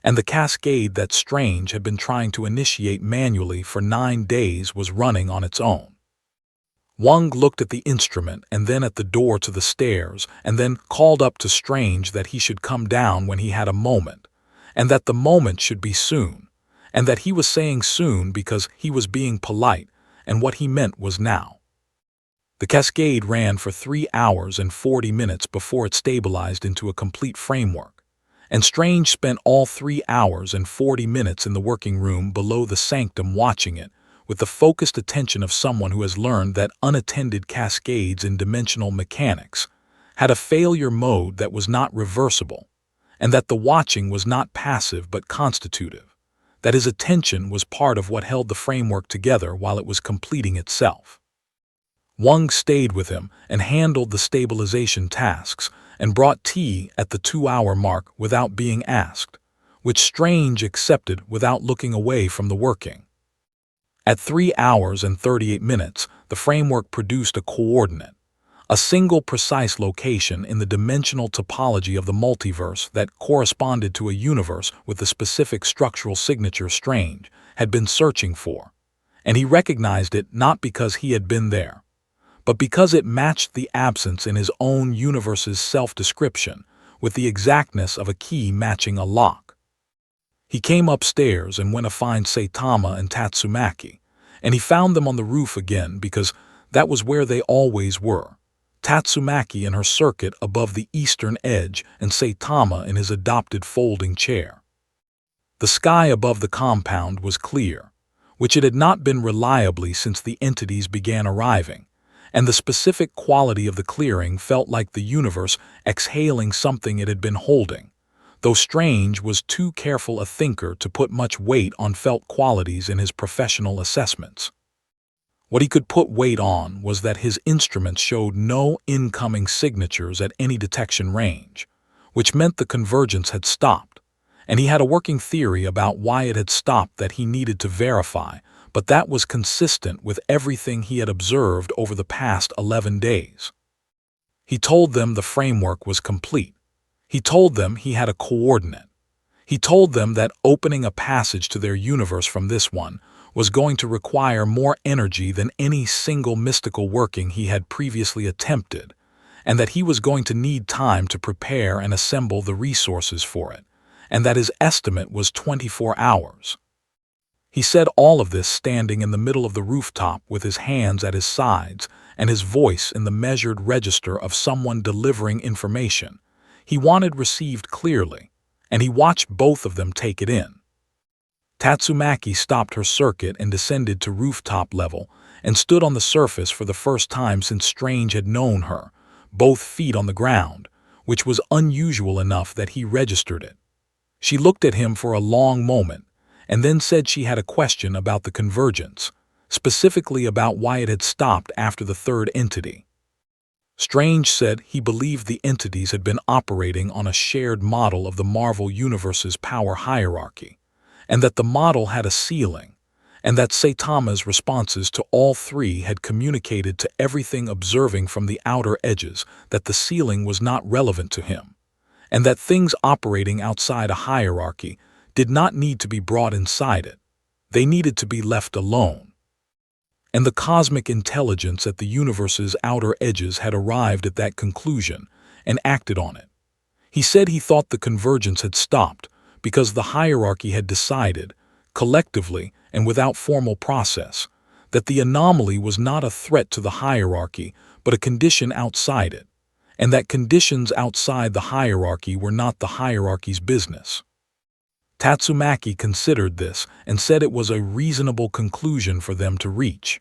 and the cascade that Strange had been trying to initiate manually for 9 days was running on its own. Wang looked at the instrument and then at the door to the stairs and then called up to Strange that he should come down when he had a moment, and that the moment should be soon, and that he was saying soon because he was being polite, and what he meant was now. The cascade ran for 3 hours and 40 minutes before it stabilized into a complete framework, and Strange spent all 3 hours and 40 minutes in the working room below the sanctum watching it, with the focused attention of someone who has learned that unattended cascades in dimensional mechanics had a failure mode that was not reversible, and that the watching was not passive but constitutive, that his attention was part of what held the framework together while it was completing itself. Wang stayed with him and handled the stabilization tasks and brought tea at the 2-hour mark without being asked, which Strange accepted without looking away from the working. At 3 hours and 38 minutes, the framework produced a coordinate, a single precise location in the dimensional topology of the multiverse that corresponded to a universe with the specific structural signature Strange had been searching for, and he recognized it not because he had been there, but because it matched the absence in his own universe's self-description with the exactness of a key matching a lock. He came upstairs and went to find Saitama and Tatsumaki, and he found them on the roof again because that was where they always were. Tatsumaki in her circuit above the eastern edge and Saitama in his adopted folding chair. The sky above the compound was clear, which it had not been reliably since the entities began arriving, and the specific quality of the clearing felt like the universe exhaling something it had been holding, though Strange was too careful a thinker to put much weight on felt qualities in his professional assessments. What he could put weight on was that his instruments showed no incoming signatures at any detection range, which meant the convergence had stopped, and he had a working theory about why it had stopped that he needed to verify, but that was consistent with everything he had observed over the past 11 days. He told them the framework was complete. He told them he had a coordinate. He told them that opening a passage to their universe from this one was going to require more energy than any single mystical working he had previously attempted, and that he was going to need time to prepare and assemble the resources for it, and that his estimate was 24 hours. He said all of this standing in the middle of the rooftop with his hands at his sides and his voice in the measured register of someone delivering information he wanted received clearly, and he watched both of them take it in. Tatsumaki stopped her circuit and descended to rooftop level and stood on the surface for the first time since Strange had known her, both feet on the ground, which was unusual enough that he registered it. She looked at him for a long moment and then said she had a question about the convergence, specifically about why it had stopped after the third entity. Strange said he believed the entities had been operating on a shared model of the Marvel Universe's power hierarchy, and that the model had a ceiling, and that Saitama's responses to all three had communicated to everything observing from the outer edges that the ceiling was not relevant to him, and that things operating outside a hierarchy did not need to be brought inside it. They needed to be left alone. And the cosmic intelligence at the universe's outer edges had arrived at that conclusion and acted on it. He said he thought the convergence had stopped because the hierarchy had decided, collectively and without formal process, that the anomaly was not a threat to the hierarchy but a condition outside it, and that conditions outside the hierarchy were not the hierarchy's business. Tatsumaki considered this and said it was a reasonable conclusion for them to reach.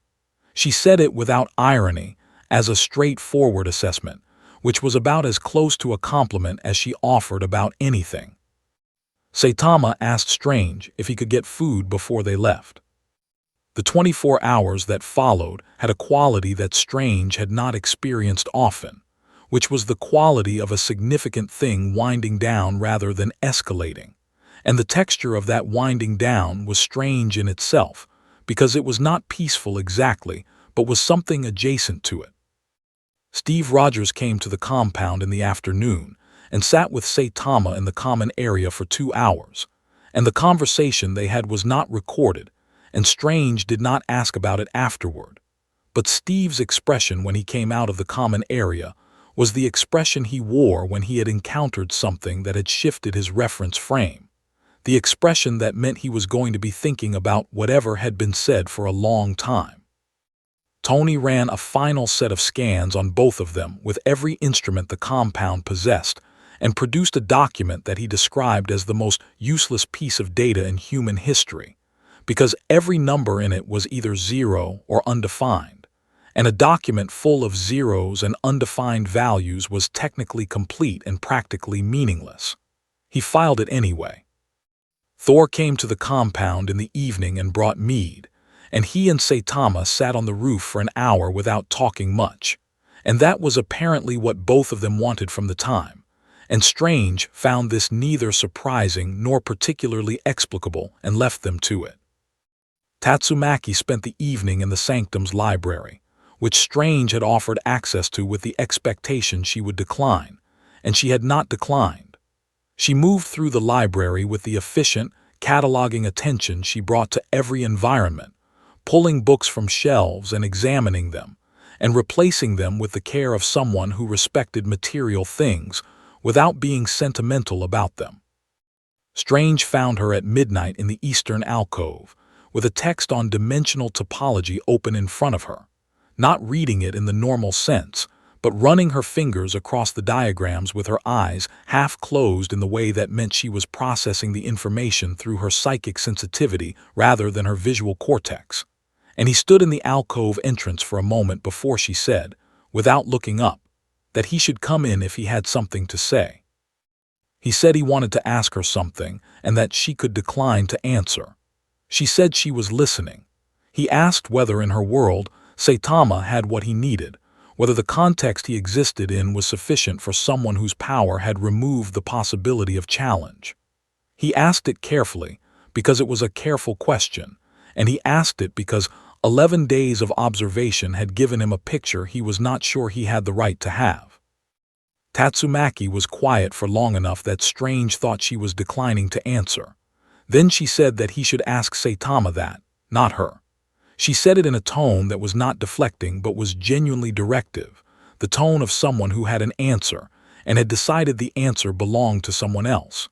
She said it without irony, as a straightforward assessment, which was about as close to a compliment as she offered about anything. Saitama asked Strange if he could get food before they left. The 24 hours that followed had a quality that Strange had not experienced often, which was the quality of a significant thing winding down rather than escalating, and the texture of that winding down was strange in itself, because it was not peaceful exactly, but was something adjacent to it. Steve Rogers came to the compound in the afternoon and sat with Saitama in the common area for 2 hours, and the conversation they had was not recorded, and Strange did not ask about it afterward. But Steve's expression when he came out of the common area was the expression he wore when he had encountered something that had shifted his reference frame, the expression that meant he was going to be thinking about whatever had been said for a long time. Tony ran a final set of scans on both of them with every instrument the compound possessed, and produced a document that he described as the most useless piece of data in human history, because every number in it was either zero or undefined, and a document full of zeros and undefined values was technically complete and practically meaningless. He filed it anyway. Thor came to the compound in the evening and brought mead, and he and Saitama sat on the roof for an hour without talking much, and that was apparently what both of them wanted from the time, and Strange found this neither surprising nor particularly explicable and left them to it. Tatsumaki spent the evening in the Sanctum's library, which Strange had offered access to with the expectation she would decline, and she had not declined. She moved through the library with the efficient, cataloging attention she brought to every environment, pulling books from shelves and examining them, and replacing them with the care of someone who respected material things without being sentimental about them. Strange found her at midnight in the eastern alcove, with a text on dimensional topology open in front of her, not reading it in the normal sense, but running her fingers across the diagrams with her eyes half closed in the way that meant she was processing the information through her psychic sensitivity rather than her visual cortex. And he stood in the alcove entrance for a moment before she said, without looking up, that he should come in if he had something to say. He said he wanted to ask her something and that she could decline to answer. She said she was listening. He asked whether in her world Saitama had what he needed, whether the context he existed in was sufficient for someone whose power had removed the possibility of challenge. He asked it carefully because it was a careful question, and he asked it because 11 days of observation had given him a picture he was not sure he had the right to have. Tatsumaki was quiet for long enough that Strange thought she was declining to answer. Then she said that he should ask Saitama that, not her. She said it in a tone that was not deflecting but was genuinely directive, the tone of someone who had an answer and had decided the answer belonged to someone else.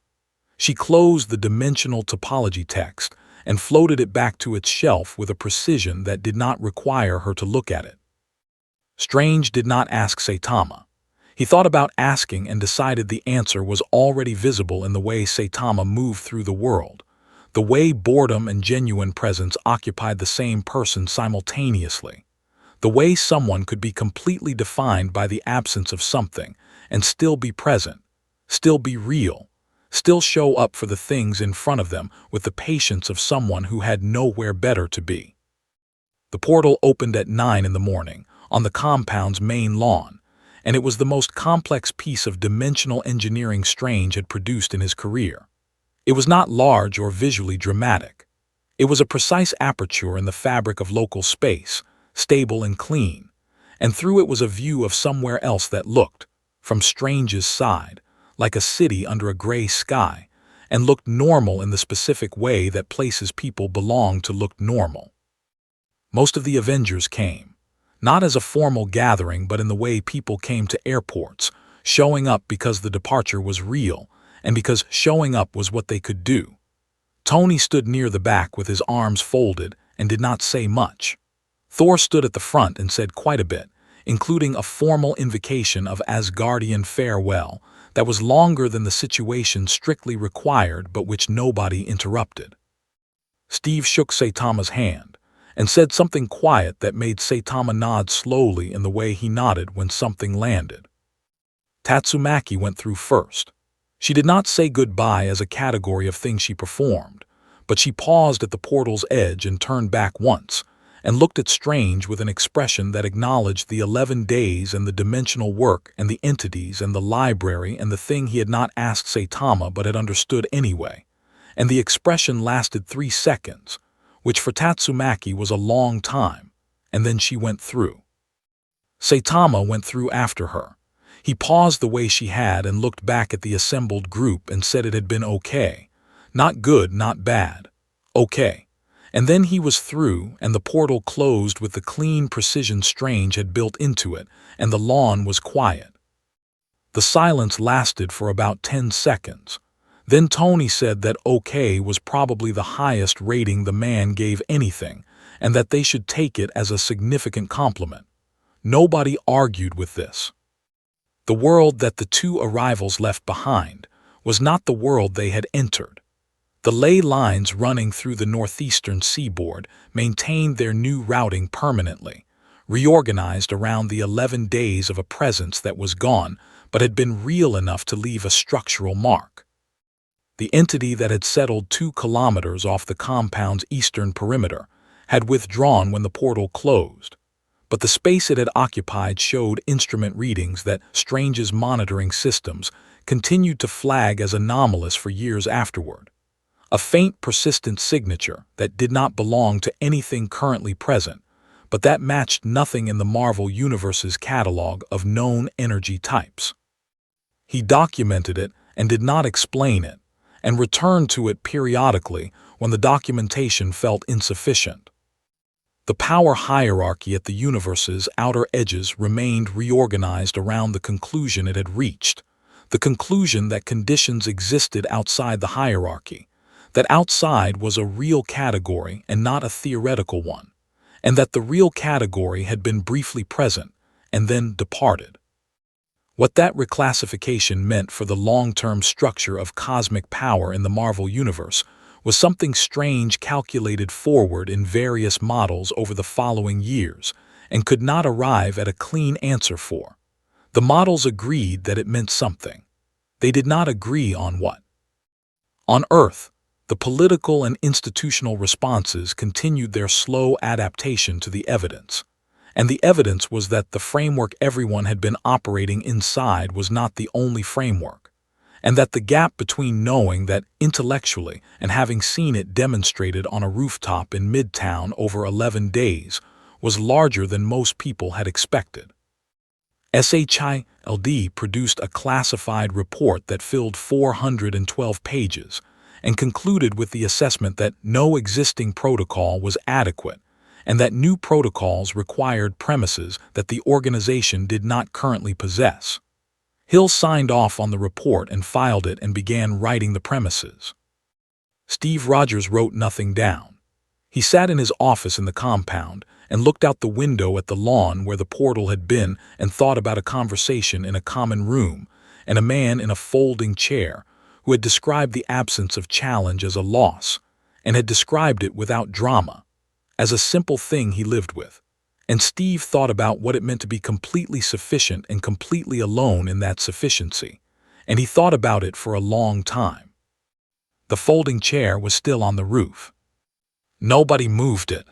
She closed the dimensional topology text and floated it back to its shelf with a precision that did not require her to look at it. Strange did not ask Saitama. He thought about asking and decided the answer was already visible in the way Saitama moved through the world, the way boredom and genuine presence occupied the same person simultaneously, the way someone could be completely defined by the absence of something and still be present, still be real, still show up for the things in front of them with the patience of someone who had nowhere better to be. The portal opened at 9 in the morning on the compound's main lawn, and it was the most complex piece of dimensional engineering Strange had produced in his career. It was not large or visually dramatic. It was a precise aperture in the fabric of local space, stable and clean, and through it was a view of somewhere else that looked, from Strange's side, like a city under a gray sky, and looked normal in the specific way that places people belong to look normal. Most of the Avengers came, not as a formal gathering but in the way people came to airports, showing up because the departure was real, and because showing up was what they could do. Tony stood near the back with his arms folded and did not say much. Thor stood at the front and said quite a bit, including a formal invocation of Asgardian farewell that was longer than the situation strictly required but which nobody interrupted. Steve shook Saitama's hand and said something quiet that made Saitama nod slowly in the way he nodded when something landed. Tatsumaki went through first. She did not say goodbye as a category of things she performed, but she paused at the portal's edge and turned back once, and looked at Strange with an expression that acknowledged the 11 days and the dimensional work and the entities and the library and the thing he had not asked Saitama but had understood anyway, and the expression lasted 3 seconds, which for Tatsumaki was a long time, and then she went through. Saitama went through after her. He paused the way she had and looked back at the assembled group and said it had been okay. Not good, not bad. Okay. And then he was through, and the portal closed with the clean precision Strange had built into it, and the lawn was quiet. The silence lasted for about 10 seconds. Then Tony said that okay was probably the highest rating the man gave anything, and that they should take it as a significant compliment. Nobody argued with this. The world that the two arrivals left behind was not the world they had entered. The ley lines running through the northeastern seaboard maintained their new routing permanently, reorganized around the 11 days of a presence that was gone but had been real enough to leave a structural mark. The entity that had settled 2 kilometers off the compound's eastern perimeter had withdrawn when the portal closed, but the space it had occupied showed instrument readings that Strange's monitoring systems continued to flag as anomalous for years afterward. A faint, persistent signature that did not belong to anything currently present, but that matched nothing in the Marvel Universe's catalog of known energy types. He documented it and did not explain it, and returned to it periodically when the documentation felt insufficient. The power hierarchy at the universe's outer edges remained reorganized around the conclusion it had reached, the conclusion that conditions existed outside the hierarchy, that outside was a real category and not a theoretical one, and that the real category had been briefly present and then departed. What that reclassification meant for the long-term structure of cosmic power in the Marvel Universe was something Strange calculated forward in various models over the following years and could not arrive at a clean answer for. The models agreed that it meant something. They did not agree on what. On Earth, the political and institutional responses continued their slow adaptation to the evidence. And the evidence was that the framework everyone had been operating inside was not the only framework, and that the gap between knowing that intellectually and having seen it demonstrated on a rooftop in Midtown over 11 days was larger than most people had expected. SHILD produced a classified report that filled 412 pages and concluded with the assessment that no existing protocol was adequate and that new protocols required premises that the organization did not currently possess. Hill signed off on the report and filed it and began writing the premises. Steve Rogers wrote nothing down. He sat in his office in the compound and looked out the window at the lawn where the portal had been and thought about a conversation in a common room and a man in a folding chair who had described the absence of challenge as a loss and had described it without drama, as a simple thing he lived with. And Steve thought about what it meant to be completely sufficient and completely alone in that sufficiency, and he thought about it for a long time. The folding chair was still on the roof. Nobody moved it.